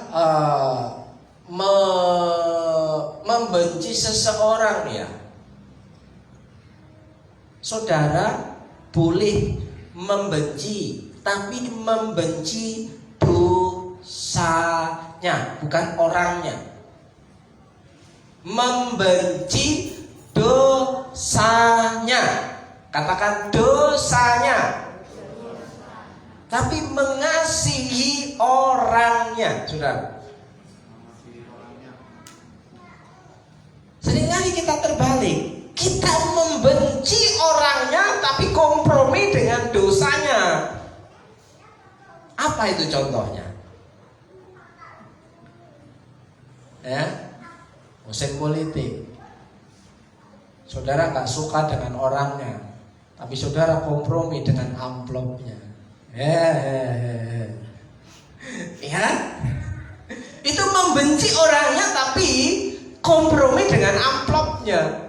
membenci seseorang ya? Saudara boleh membenci, tapi membenci dosanya, bukan orangnya. Membenci dosanya, katakan dosanya. Tapi mengasihi orangnya, saudara. Seringkali kita terbalik. Kita membenci orangnya, tapi kompromi dengan dosanya. Apa itu contohnya? Ya, musim politik. Saudara gak suka dengan orangnya, tapi saudara kompromi dengan amplopnya. Ya, itu membenci orangnya tapi kompromi dengan amplopnya.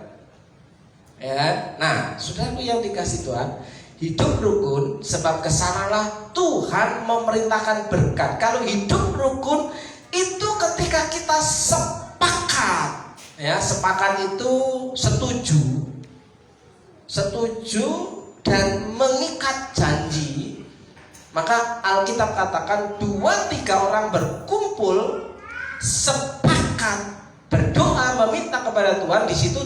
Ya, nah, saudaraku yang dikasih Tuhan, hidup rukun sebab kesanalah Tuhan memerintahkan berkat. Kalau hidup rukun itu ketika kita sepakat, ya, sepakat itu setuju dan mengikat janji. Maka Alkitab katakan 2-3 orang berkumpul sepakat berdoa meminta kepada Tuhan, di situ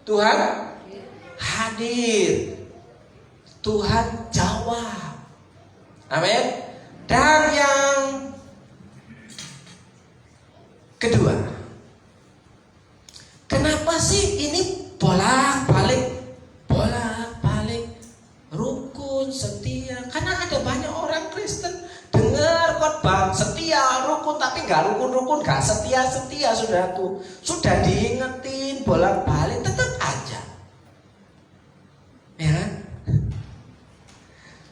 Tuhan hadir. Tuhan jawab. Amin. Dan yang kedua, kenapa sih ini bolak-balik rukun, setia? Karena ada banyak orang Kristen dengar khotbah setia, rukun, tapi nggak rukun-rukun, nggak setia-setia, saudaraku. Sudah diingetin bolak-balik tetap aja. Ya kan?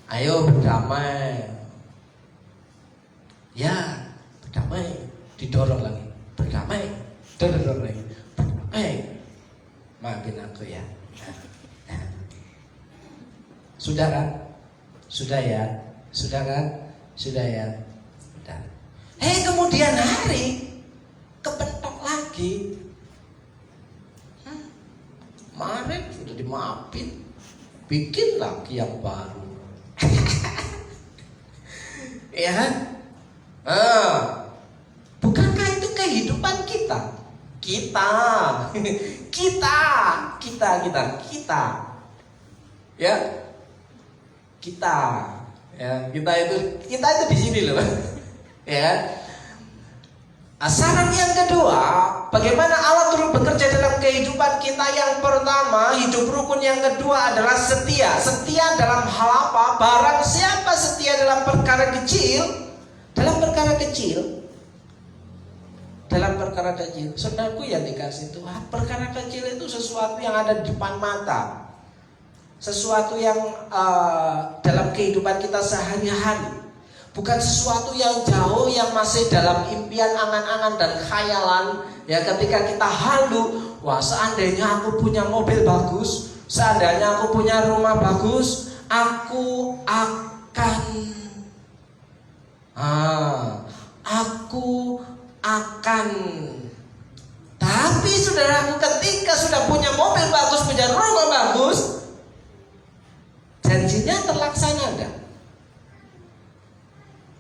Ayo berdamai. Ya, berdamai. Didorong lagi. Berdamai. Didorong lagi. Berdamai. Maafin aku ya. Sudah kan? Sudah ya? Sudah kan? Sudah ya? Sudah. Kemudian hari kepentok lagi. Kemarin sudah dimaafin, bikin lagi yang baru. Ya kan? Bukankah itu kehidupan kita? Kita. Ya, kita itu di sini loh. Ya. Saran yang kedua, bagaimana Allah turut bekerja dalam kehidupan kita? Yang pertama, hidup rukun. Yang kedua adalah setia. Setia dalam hal apa? Barang siapa setia dalam perkara kecil, saudaraku yang dikasih Tuhan, perkara kecil itu sesuatu yang ada di depan mata, sesuatu yang dalam kehidupan kita sehari-hari. Bukan sesuatu yang jauh, yang masih dalam impian, angan-angan dan khayalan. Ya, ketika kita halu, wah, seandainya aku punya mobil bagus, seandainya aku punya rumah bagus, aku akan. Tapi saudaraku, ketika sudah punya mobil bagus, punya rumah bagus, janjinya terlaksana enggak?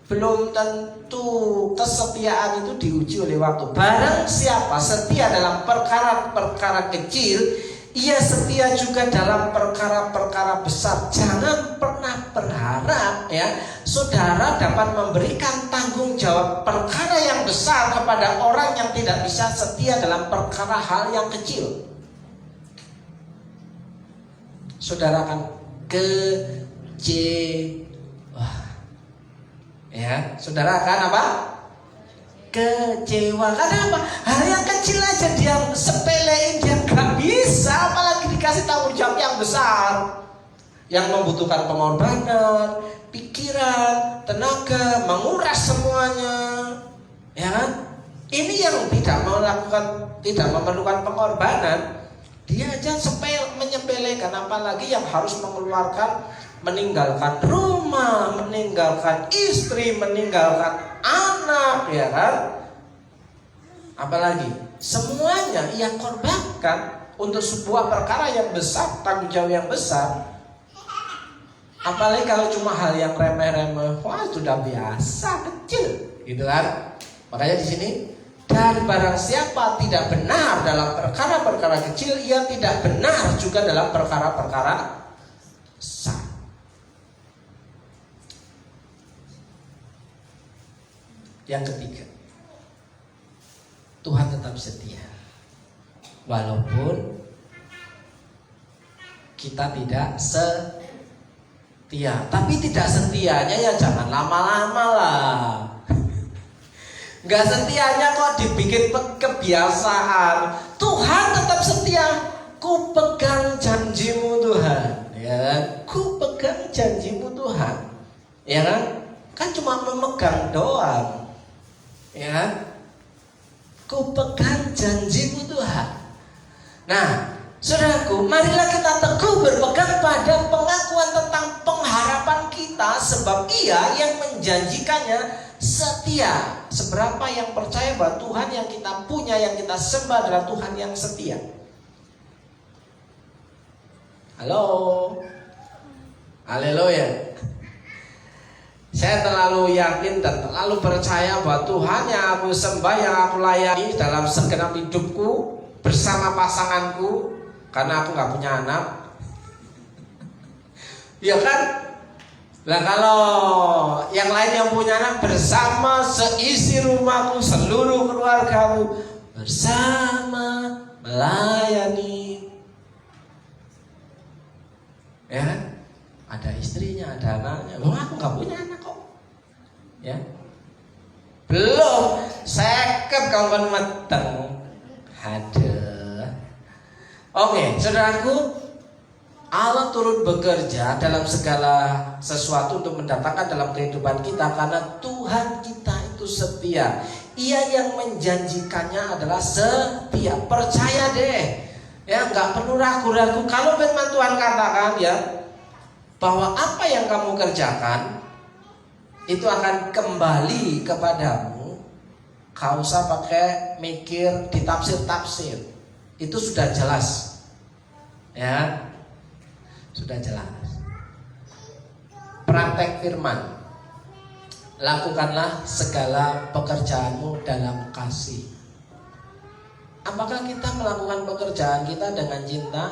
Belum tentu. Kesetiaan itu diuji oleh waktu. Barang siapa setia dalam perkara-perkara kecil, ia setia juga dalam perkara-perkara besar. Jangan pernah berharap ya saudara dapat memberikan tanggung jawab perkara yang besar kepada orang yang tidak bisa setia dalam perkara hal yang kecil. Saudara akan kecewa. Ya, saudara akan apa? Kecewa. Karena apa? Hal yang kecil aja dia sepelein, dia gak bisa, apalagi dikasih tanggung jawab yang besar, yang membutuhkan pengorbanan, pikiran, tenaga, menguras semuanya. Ya kan? Ini yang tidak memerlukan pengorbanan, dia aja menyepelekan, apalagi yang harus meninggalkan rumah, meninggalkan istri, meninggalkan anak, ya kan? Apalagi semuanya ia korbankan untuk sebuah perkara yang besar, tanggung jawab yang besar. Apalagi kalau cuma hal yang remeh-remeh, wah sudah biasa, kecil, gitu kan? Makanya di sini, dan barang siapa tidak benar dalam perkara-perkara kecil, ia tidak benar juga dalam perkara-perkara besar. Yang ketiga, Tuhan tetap setia, walaupun kita tidak setia. Tapi tidak setianya ya jangan lama-lama lah. Gak setianya kok dibikin kebiasaan. Tuhan tetap setia. Ku pegang janjimu Tuhan, ya kan? Ku pegang janjimu Tuhan, ya kan? Kan cuma memegang doang, ya kan? Ku pegang janjimu Tuhan. Nah, saudaraku, marilah kita teguh berpegang pada pengakuan tentang pengharapan kita, sebab Ia yang menjanjikannya setia. Seberapa yang percaya bahwa Tuhan yang kita punya, yang kita sembah adalah Tuhan yang setia. Halo, haleluya. Saya terlalu yakin dan terlalu percaya bahwa Tuhan yang aku sembah, yang aku layani dalam segenap hidupku bersama pasanganku, karena aku gak punya anak, ya kan? Nah kalau yang lain yang punya anak, bersama seisi rumahku, seluruh keluargaku, bersama melayani, ya kan? Ada istrinya, ada anaknya. Loh, aku gak punya anak kok, ya. Belum seket kawan meteng. Aduh. Oke, saudaraku, Allah turut bekerja dalam segala sesuatu untuk mendatangkan dalam kehidupan kita, karena Tuhan kita itu setia. Ia yang menjanjikannya adalah setia. Percaya deh, ya, nggak perlu ragu-ragu. Kalau firman Tuhan katakan, ya, bahwa apa yang kamu kerjakan itu akan kembali kepadamu, kau usah pakai mikir ditafsir-tafsir. Itu sudah jelas, ya. Sudah jelas. Praktek firman. Lakukanlah segala pekerjaanmu dalam kasih. Apakah kita melakukan pekerjaan kita dengan cinta?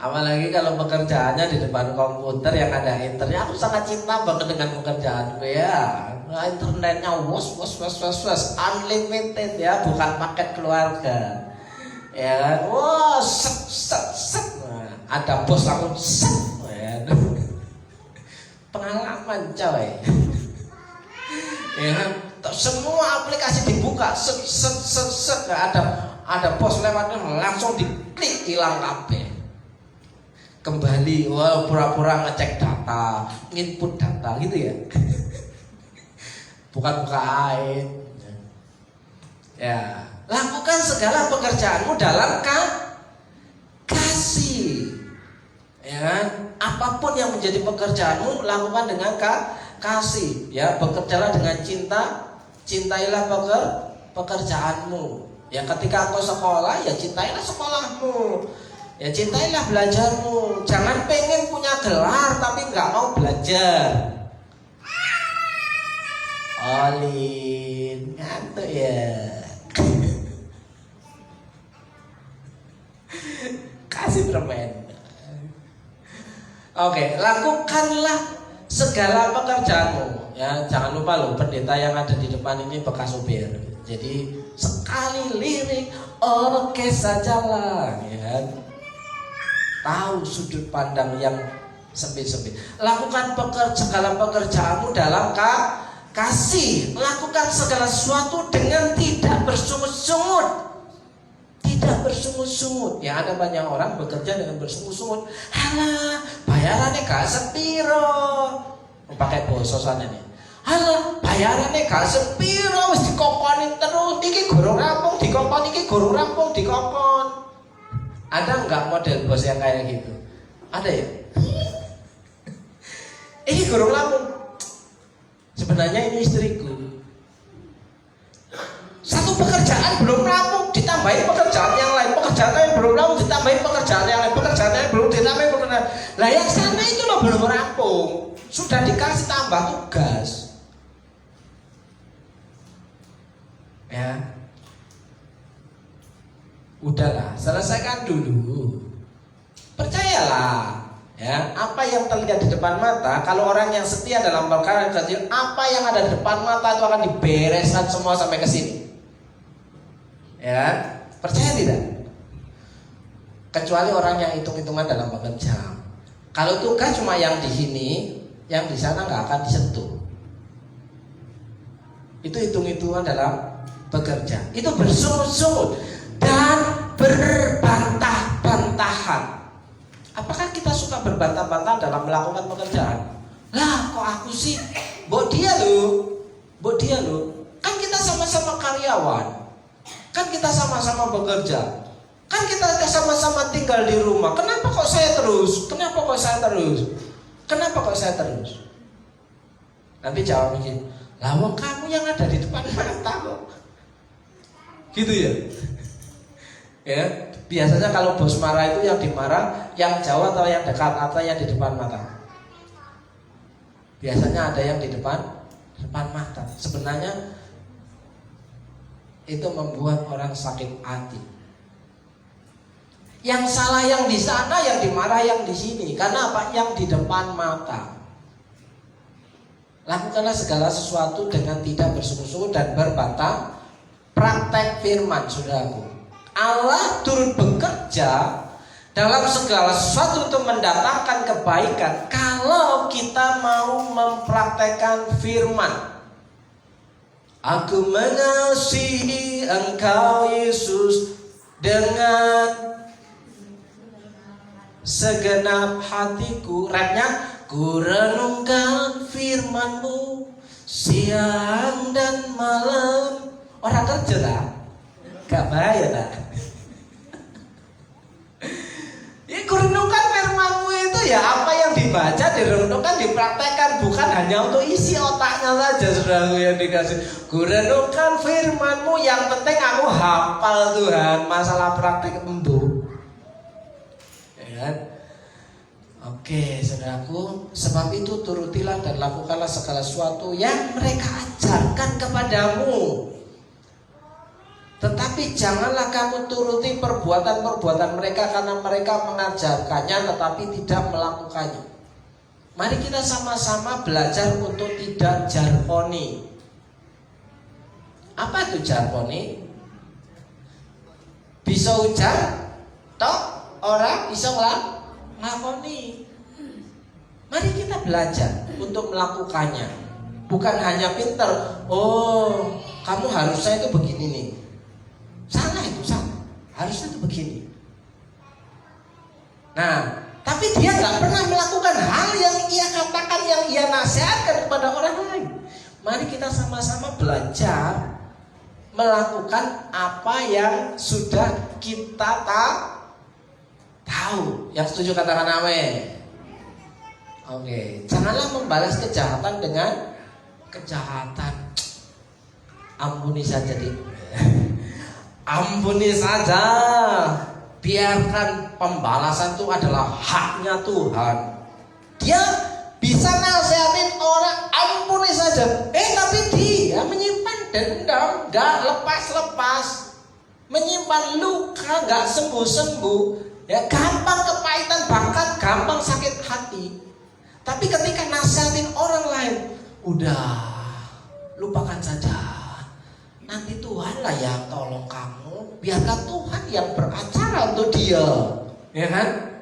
Apalagi kalau pekerjaannya di depan komputer yang ada internet. Aku sangat cinta banget dengan pekerjaanku, ya. Nah, internetnya was unlimited, ya, bukan paket keluarga, ya kan? Wah, set. Nah, ada bos langsung set, ya. Pengalaman coy, ya kan? Semua aplikasi dibuka, set, ada bos lewatnya langsung diklik, hilang kabeh. Kembali, wah, pura-pura ngecek data, input data gitu ya. Bukan buka air. Ya, lakukan segala pekerjaanmu dalam kasih. Ya kan? Apapun yang menjadi pekerjaanmu, lakukan dengan kasih. Ya, bekerjalah dengan cinta, cintailah pekerjaanmu. Ya, ketika engkau sekolah, ya cintailah sekolahmu. Ya, cintailah belajarmu. Jangan pengen punya gelar tapi nggak mau belajar. Olin, ngantuk ya. Kasih permen. Oke, lakukanlah segala pekerjaanmu. Ya, jangan lupa loh, pendeta yang ada di depan ini bekas supir. Jadi sekali lirik, oke sajalah, ya. Tahu sudut pandang yang sempit-sempit. Lakukan segala pekerjaanmu dalam kasih. Lakukan segala sesuatu dengan tidak bersungut-sungut. Tidak bersungut-sungut. Ya, ada banyak orang bekerja dengan bersungut-sungut. Halah, bayarannya gak sepiro. pakai basa sana nih. Halah, bayarannya gak sepiro wis dikokoni terus. Iki gorong rampung dikokon, iki gorong rampung dikokon. Ada enggak model bos yang kayak gitu? Ada ya? Ini gorong rampung. Sebenarnya ini istriku. Satu pekerjaan belum rampung, ditambahin pekerjaan yang lain. Pekerjaan yang belum rampung, ditambahin pekerjaan yang lain. Pekerjaan yang belum ditambahin pekerjaan. Lah yang sana itu loh belum rampung. Sudah dikasih tambah tugas. Ya. Udahlah, selesaikan dulu. Percayalah, ya, apa yang terlihat di depan mata, kalau orang yang setia dalam perkara kecil, apa yang ada di depan mata itu akan dibereskan semua sampai ke sini. Ya, percaya tidak? Kecuali orang yang hitung-hitungan dalam bekerja. Kalau tugas cuma yang di sini, yang di sana nggak akan disentuh. Itu hitung-hitungan dalam bekerja. Itu bersungut-sungut dan berbantah-bantahan. Apakah kita suka berbantah-bantahan dalam melakukan pekerjaan? Lah, kok aku sih? Mbok dia loh. Kan kita sama-sama karyawan. Kan kita sama-sama bekerja. Kan kita sama-sama tinggal di rumah. Kenapa kok saya terus? Nanti jawab begini, lah wong kamu yang ada di depan mata kok. Gitu ya. Ya, biasanya kalau bos marah itu yang dimarah yang jauh atau yang dekat atau yang di depan mata. Biasanya ada yang di depan mata. Sebenarnya itu membuat orang sakit hati. Yang salah yang di sana, yang dimarah yang di sini. Karena apa? Yang di depan mata. Lakukanlah segala sesuatu dengan tidak bersungguh-sungguh dan berbantah. Praktek firman, saudaraku. Allah turut bekerja dalam segala sesuatu untuk mendatangkan kebaikan kalau kita mau mempraktekkan firman. Aku mengasihi Engkau Yesus dengan segenap hatiku. Rapnya, ku renungkan firman-Mu siang dan malam. Orang kerja lah, gak bahaya lah. Ya, ku renungkan firman-Mu itu ya apa yang dibaca, direnungkan, dipraktekkan, bukan hanya untuk isi otaknya saja, saudaraku yang dikasih. Ku renungkan firman-Mu, yang penting aku hafal Tuhan, masalah praktek embu. Ya kan? Oke, saudaraku, sebab itu turutilah dan lakukanlah segala sesuatu yang mereka ajarkan kepadamu. Tetapi janganlah kamu turuti perbuatan-perbuatan mereka karena mereka mengajarkannya tetapi tidak melakukannya. Mari kita sama-sama belajar untuk tidak jarponi. Apa itu jarponi? Bisa ujar, toh orang bisa ngelakoni. Mari kita belajar untuk melakukannya. Bukan hanya pinter. Oh, kamu harusnya itu begini nih. Salah itu, salah. Harusnya itu begini. Nah, tapi dia gak pernah melakukan hal yang ia katakan, yang ia nasihatkan kepada orang lain. Mari kita sama-sama belajar melakukan apa yang sudah kita tahu. Yang setuju katakan amin. Oke, janganlah membalas kejahatan dengan kejahatan. Ampuni saja Ampuni saja. Biarkan pembalasan itu adalah haknya Tuhan. Dia bisa nasihatin orang, ampuni saja. Tapi dia menyimpan dendam, gak lepas-lepas, menyimpan luka, gak sembuh-sembuh. Ya, gampang kepahitan, bahkan gampang sakit hati. Tapi ketika nasihatin orang lain, udah, lupakan saja. Nanti Tuhanlah yang tolong kamu. Biarkan Tuhan yang beracara untuk dia. Ya kan?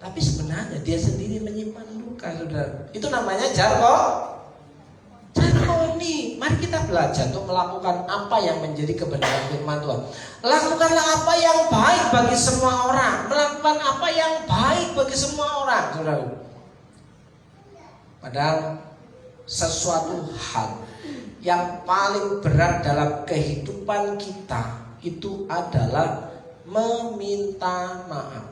Tapi sebenarnya dia sendiri menyimpan luka, saudara. Itu namanya jargoni. Mari kita belajar untuk melakukan apa yang menjadi kebenaran firman Tuhan. Lakukanlah apa yang baik bagi semua orang. Melakukan apa yang baik bagi semua orang, saudara. Padahal sesuatu hal yang paling berat dalam kehidupan kita itu adalah meminta maaf.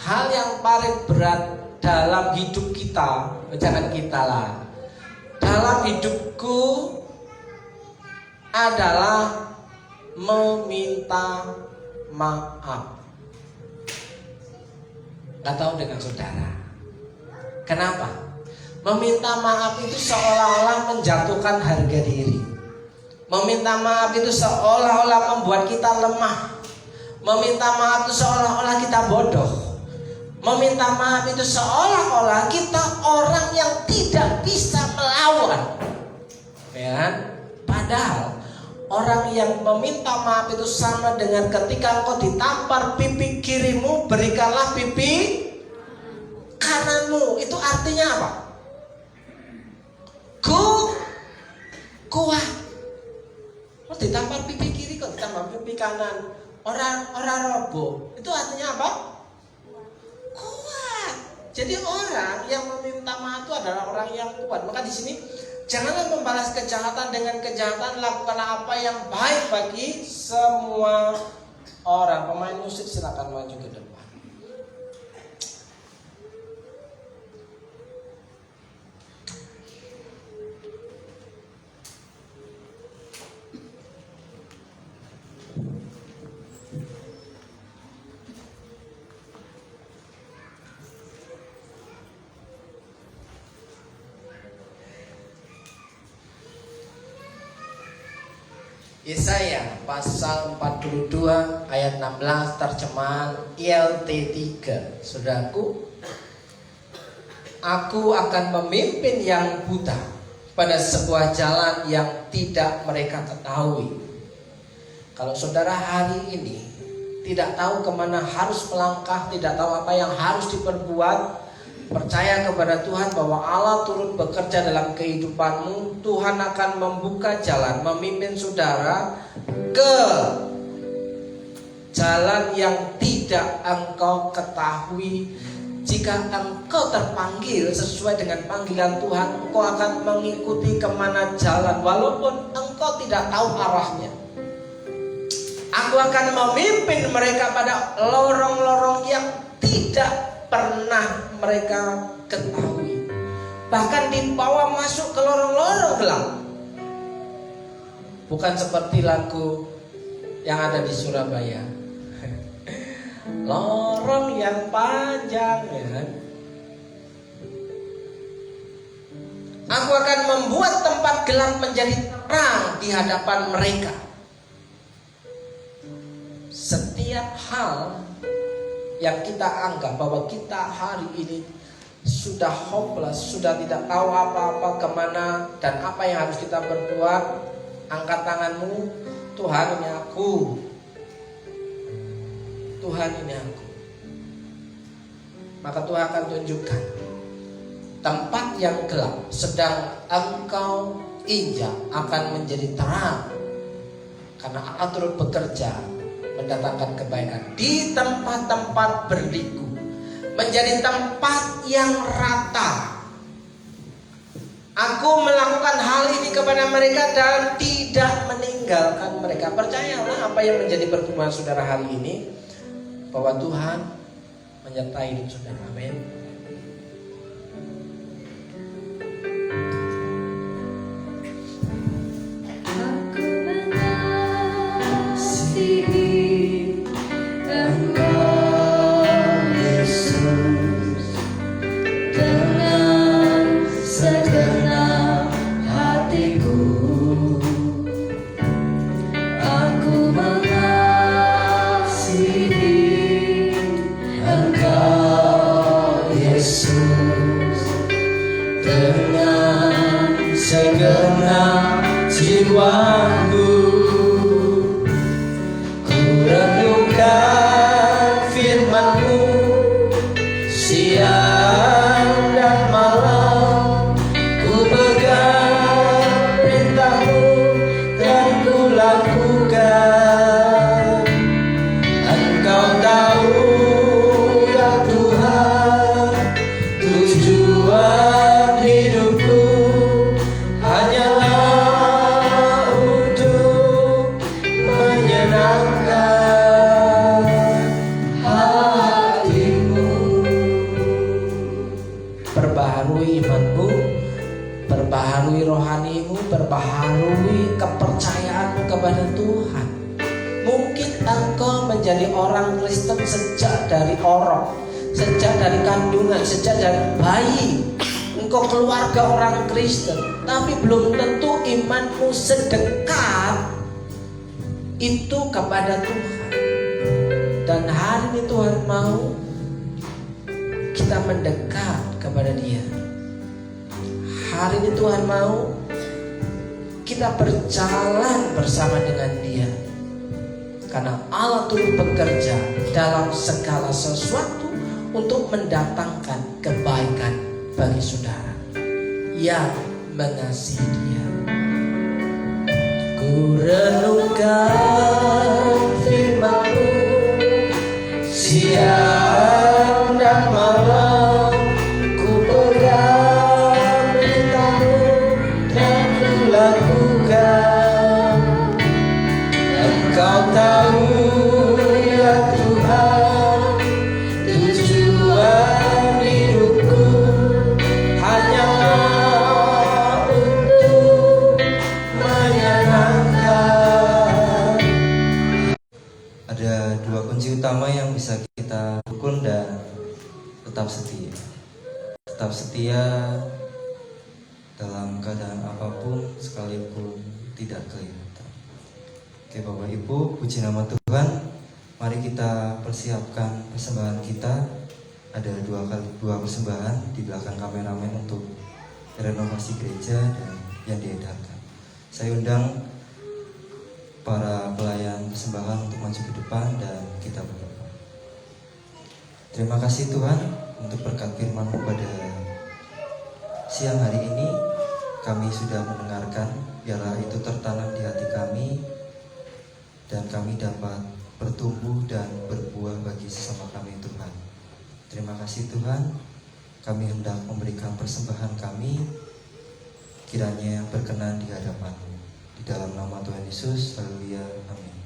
Hal yang paling berat dalam hidup kita, jangan kita lah, dalam hidupku adalah meminta maaf. Gak tahu dengan saudara, kenapa? Meminta maaf itu seolah-olah menjatuhkan harga diri. Meminta maaf itu seolah-olah membuat kita lemah. Meminta maaf itu seolah-olah kita bodoh. Meminta maaf itu seolah-olah kita orang yang tidak bisa melawan. Ya, padahal orang yang meminta maaf itu sama dengan ketika engkau ditampar pipi kirimu, berikanlah pipi kananmu. Itu artinya apa? Kuat. Oh, ditampar pipi kiri kok ditampar pipi kanan. Orang roboh. Itu artinya apa? Kuat. Jadi orang yang meminta maaf itu adalah orang yang kuat. Maka di sini janganlah membalas kejahatan dengan kejahatan, lakukanlah apa yang baik bagi semua orang. Pemain musik silakan maju ke depan. Yesaya pasal 42 ayat 16 terjemahan ILT3. Saudaraku, aku akan memimpin yang buta pada sebuah jalan yang tidak mereka ketahui. Kalau saudara hari ini tidak tahu kemana harus melangkah, tidak tahu apa yang harus diperbuat, percaya kepada Tuhan bahwa Allah turut bekerja dalam kehidupanmu. Tuhan akan membuka jalan, memimpin saudara ke jalan yang tidak engkau ketahui. Jika engkau terpanggil sesuai dengan panggilan Tuhan, engkau akan mengikuti kemana jalan walaupun engkau tidak tahu arahnya. Aku akan memimpin mereka pada lorong-lorong yang tidak pernah mereka ketahui. Bahkan dibawa masuk ke lorong-lorong gelap. Bukan seperti lagu yang ada di Surabaya. Lorong yang panjang, ya kan? Aku akan membuat tempat gelap menjadi terang di hadapan mereka. Setiap hal yang kita anggap bahwa kita hari ini sudah hopeless, sudah tidak tahu apa-apa kemana dan apa yang harus kita berbuat, angkat tanganmu. Tuhan, ini aku. Tuhan, ini aku. Maka Tuhan akan tunjukkan tempat yang gelap sedang engkau injak akan menjadi terang, karena Allah turut bekerja mendatangkan kebaikan di tempat-tempat berliku, menjadi tempat yang rata. Aku melakukan hal ini kepada mereka dan tidak meninggalkan mereka. Percayalah apa yang menjadi pertumbuhan saudara hari ini, bahwa Tuhan menyertai hidup saudara. Amin. Segenap jiwaku, ku renungkan firman-Mu siang dan malam. Ku pegang perintah-Mu dan ku lakukan. Engkau tahu ya Tuhan, memperbaharui kepercayaanmu kepada Tuhan. Mungkin engkau menjadi orang Kristen sejak dari orok, sejak dari kandungan, sejak dari bayi. Engkau keluarga orang Kristen, tapi belum tentu imanmu sedekat itu kepada Tuhan. Dan hari ini Tuhan mau kita mendekat kepada Dia. Hari ini Tuhan mau kita berjalan bersama dengan Dia. Karena Allah turut bekerja dalam segala sesuatu untuk mendatangkan kebaikan bagi saudara yang mengasihi Dia. Ku renungkan firman-Mu siang dan malam, ku pegang perintah-Mu dan ku lakukan. Engkau tahu ya Tuhan, tujuan hidupku hanyalah untuk menyenangkan. Ada dua kunci utama yang bisa kita rukun dan tetap setia. Tetap setia dalam keadaan apapun sekalipun tidak kelihatan. Oke Bapak Ibu, puji nama Tuhan. Mari kita persiapkan persembahan kita. Ada dua persembahan di belakang kameramen untuk renovasi gereja dan yang diedarkan. Saya undang para pelayan persembahan untuk maju ke depan dan kita berdoa. Terima kasih Tuhan untuk berkat firman-Mu pada siang hari ini. Kami sudah mendengarkan, biarlah itu tertanam di hati kami dan kami dapat bertumbuh dan berbuah bagi sesama kami Tuhan. Terima kasih Tuhan. Kami hendak memberikan persembahan kami, kiranya berkenan di hadapan-Mu. Di dalam nama Tuhan Yesus, haleluya, amin.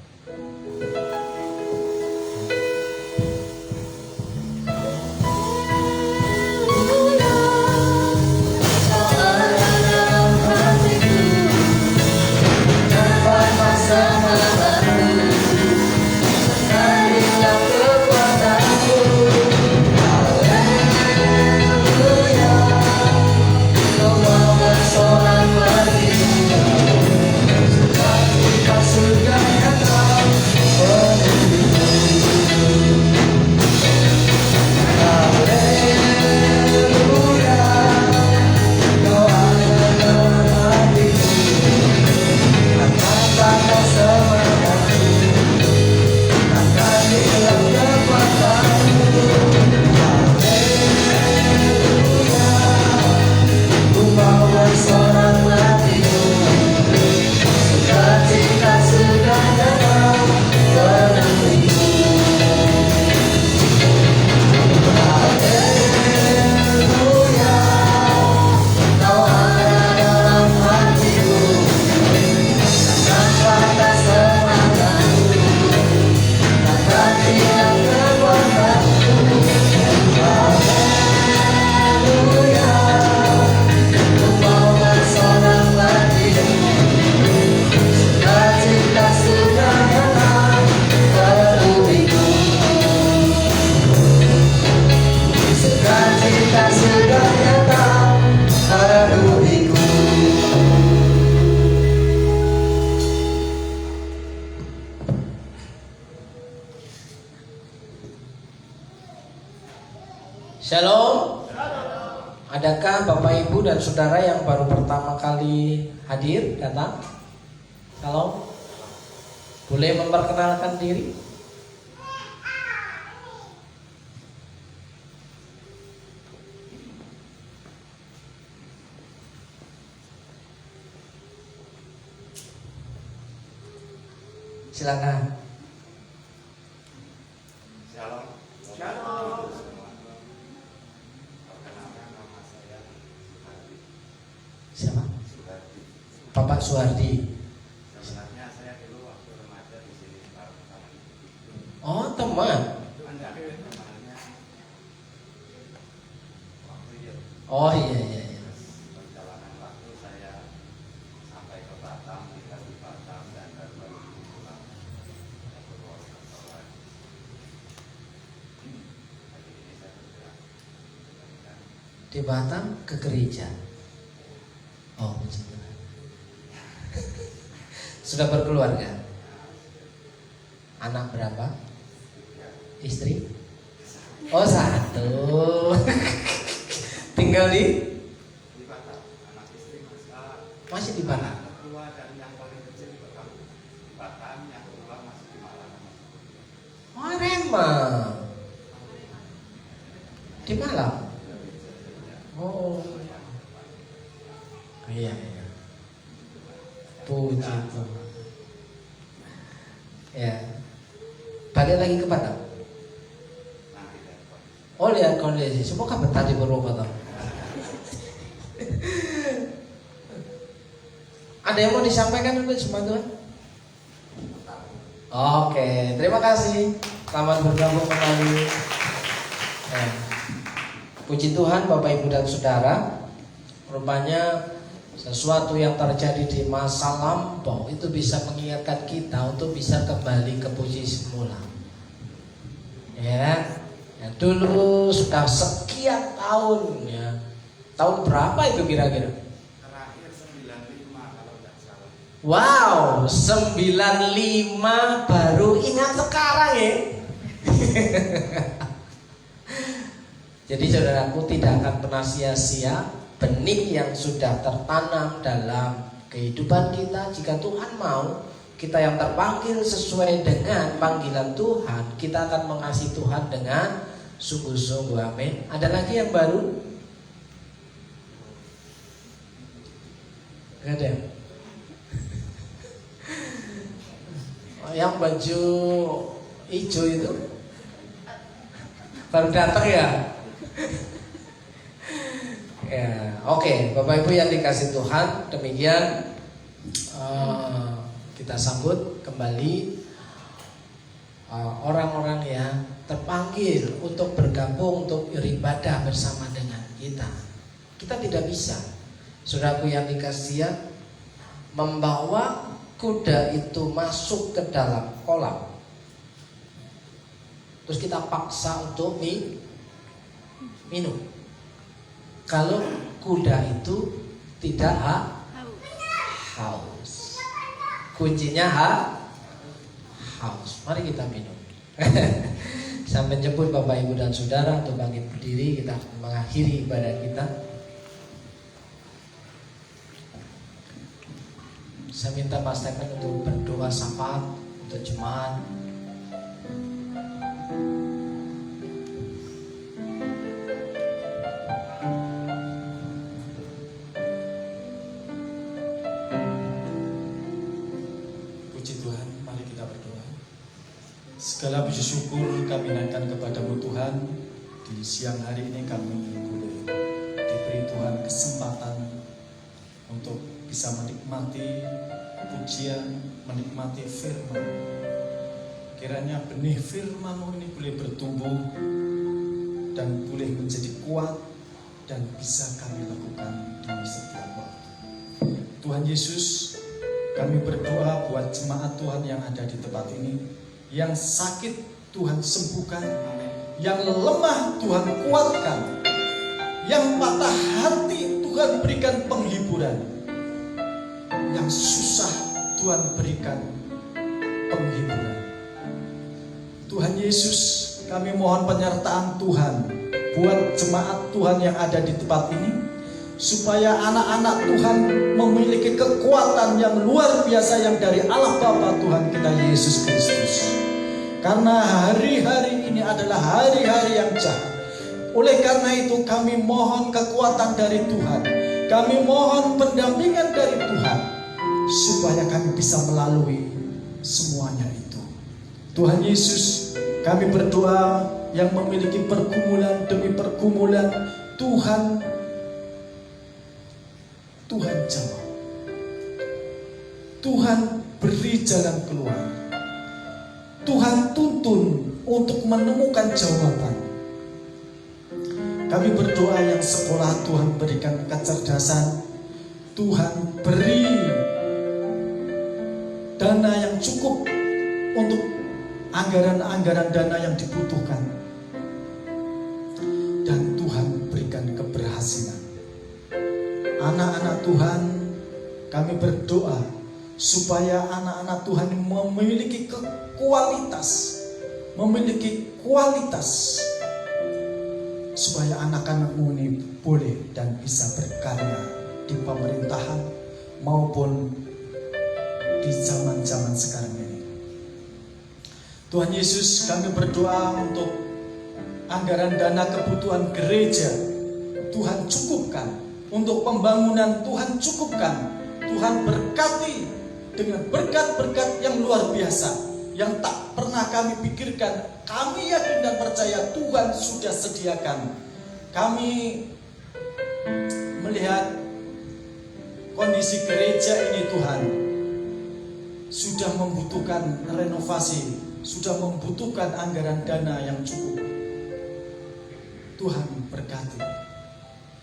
Shalom. Adakah Bapak Ibu dan Saudara yang baru pertama kali hadir datang? Shalom. Boleh memperkenalkan diri? Silakan. Shalom. Perkenalkan nama saya Suhardi. Siapa? Bapak Suhardi. Sebenarnya saya dulu waktu remaja di sini baru pertama kali. Oh, teman. Enggak, temannya waktu itu. Oh iya. Terus perjalanan waktu saya Di Batam ke gereja. Oh, puji Tuhan. Sudah berkeluarga? Anak berapa? Istri? Oh, 1. Tinggal di Batam. Anak istri masih di Batam. anak kedua dan yang paling kecil di Batam. Batam, yang kedua masih di Malang. Oh, Remang. Di Malang. Oh. Iya, iya. Puji Tuhan. Ya. Balik lagi ke Batam. Nanti lihat kok. Oh, lihat kondisi. Semoga betah di Purwokerto. Ada yang mau disampaikan untuk semua Tuhan? Oke, terima kasih. Selamat bergabung kembali. Puji Tuhan Bapak Ibu dan Saudara. Rupanya sesuatu yang terjadi di masa lampau itu bisa mengingatkan kita untuk bisa kembali ke posisi semula. Ya, dulu sudah sekian tahun ya. Tahun berapa itu kira-kira? Terakhir 95 kalau tidak salah. Wow, 95 baru ingat sekarang ya. Jadi saudaraku, tidak akan pernah sia-sia benih yang sudah tertanam dalam kehidupan kita. Jika Tuhan mau, kita yang terpanggil sesuai dengan panggilan Tuhan, kita akan mengasihi Tuhan dengan sungguh-sungguh. Amin. Ada lagi yang baru? Gak ada. Oh, yang baju hijau itu baru datang ya? Ya, oke, Bapak Ibu yang dikasih Tuhan, demikian kita sambut kembali orang-orang yang terpanggil untuk bergabung untuk beribadah bersama dengan kita. Kita tidak bisa, saudaraku yang dikasih, membawa kuda itu masuk ke dalam kolam, terus kita paksa untuk minum. Kalau kuda itu tidak haus, kuncinya haus. Mari kita minum. Sampai jemput Bapak Ibu dan Saudara untuk bangkit berdiri, kita mengakhiri ibadah kita. Saya minta Mas Temen untuk berdoa syafaat untuk jemaat. Segala puji syukur kami naikkan kepadamu Tuhan. Di siang hari ini kami boleh diberi Tuhan kesempatan untuk bisa menikmati pujian, menikmati firman. Kiranya benih firman-Mu ini boleh bertumbuh dan boleh menjadi kuat dan bisa kami lakukan di setiap waktu. Tuhan Yesus, kami berdoa buat jemaat Tuhan yang ada di tempat ini. Yang sakit Tuhan sembuhkan, yang lemah Tuhan kuatkan, yang patah hati Tuhan berikan penghiburan, yang susah Tuhan berikan penghiburan. Tuhan Yesus, kami mohon penyertaan Tuhan buat jemaat Tuhan yang ada di tempat ini, supaya anak-anak Tuhan memiliki kekuatan yang luar biasa yang dari Allah Bapa Tuhan kita Yesus Kristus. Karena hari-hari ini adalah hari-hari yang jahat. Oleh karena itu kami mohon kekuatan dari Tuhan, kami mohon pendampingan dari Tuhan, supaya kami bisa melalui semuanya itu. Tuhan Yesus, kami berdoa yang memiliki pergumulan demi pergumulan, Tuhan jawab. Tuhan beri jalan keluar. Tuhan tuntun untuk menemukan jawaban. Kami berdoa yang sekolah Tuhan berikan kecerdasan. Tuhan beri dana yang cukup untuk anggaran-anggaran dana yang dibutuhkan. Dan Tuhan berikan keberhasilan kami berdoa supaya anak-anak Tuhan memiliki kualitas, supaya anak-anakmu ini boleh dan bisa berkarya di pemerintahan maupun di zaman-zaman sekarang ini. Tuhan Yesus, kami berdoa untuk anggaran dana kebutuhan gereja, Tuhan cukupkan. Untuk pembangunan, Tuhan cukupkan. Tuhan berkati dengan berkat-berkat yang luar biasa, yang tak pernah kami pikirkan. Kami yakin dan percaya Tuhan sudah sediakan. Kami melihat kondisi gereja ini, Tuhan sudah membutuhkan renovasi, sudah membutuhkan anggaran dana yang cukup. Tuhan berkati.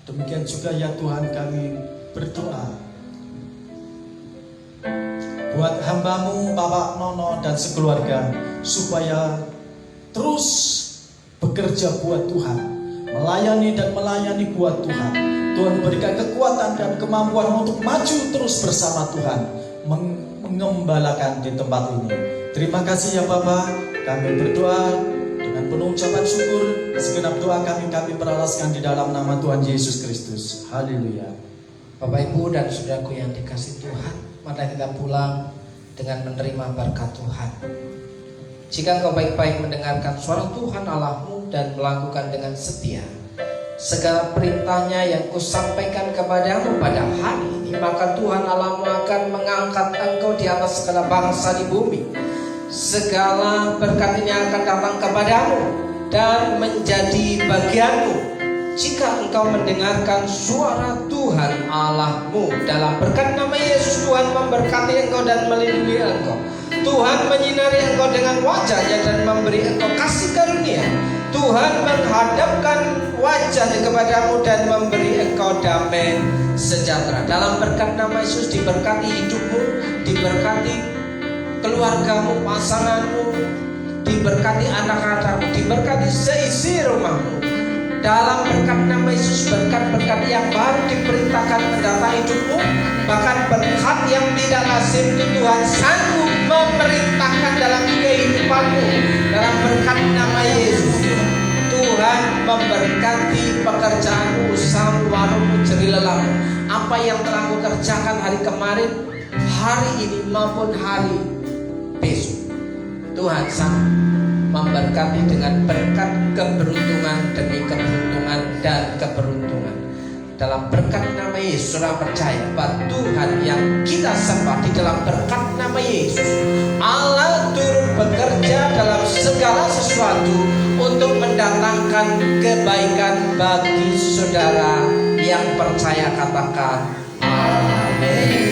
Demikian juga ya Tuhan, kami berdoa buat hamba-Mu Bapak Nono dan sekeluarga, supaya terus bekerja buat Tuhan, melayani buat Tuhan. Tuhan berikan kekuatan dan kemampuan untuk maju terus bersama Tuhan, mengembalakan di tempat ini. Terima kasih ya Bapak. Kami berdoa dengan penuh ucapan syukur. Segenap doa kami peralaskan di dalam nama Tuhan Yesus Kristus. Haleluya. Bapak Ibu dan saudaraku yang dikasihi Tuhan, mari kita pulang dengan menerima berkat Tuhan. Jika engkau baik-baik mendengarkan suara Tuhan Allahmu dan melakukan dengan setia segala perintahnya yang kusampaikan kepadamu pada hari ini, maka Tuhan Allahmu akan mengangkat engkau di atas segala bangsa di bumi. Segala berkat ini akan datang kepadamu dan menjadi bagianmu jika engkau mendengarkan suara Tuhan Allahmu. Dalam berkat nama Yesus, Tuhan memberkati engkau dan melindungi engkau. Tuhan menyinari engkau dengan wajah-Nya dan memberi engkau kasih karunia. Tuhan menghadapkan wajah-Nya kepadamu dan memberi engkau damai sejahtera. Dalam berkat nama Yesus, diberkati hidupmu, diberkati keluargamu, pasanganmu, diberkati anak-anakmu, diberkati seisi rumahmu. Dalam berkat nama Yesus, berkat-berkat yang baru diperintahkan mendatangi hidupmu. Bahkan berkat yang tidak lazim itu Tuhan sanggup memerintahkan dalam kehidupanmu. Dalam berkat nama Yesus, Tuhan memberkati pekerjaanmu, usahamu, warungmu, jerilelammu. Apa yang telah kau kerjakan hari kemarin, hari ini maupun hari besok, Tuhan sanggup memberkati dengan berkat keberuntungan demi keberuntungan dan keberuntungan. Dalam berkat nama Yesus, saudara percaya bahwa Tuhan yang kita sembah di dalam berkat nama Yesus, Allah turut bekerja dalam segala sesuatu untuk mendatangkan kebaikan bagi saudara yang percaya. Katakan amin.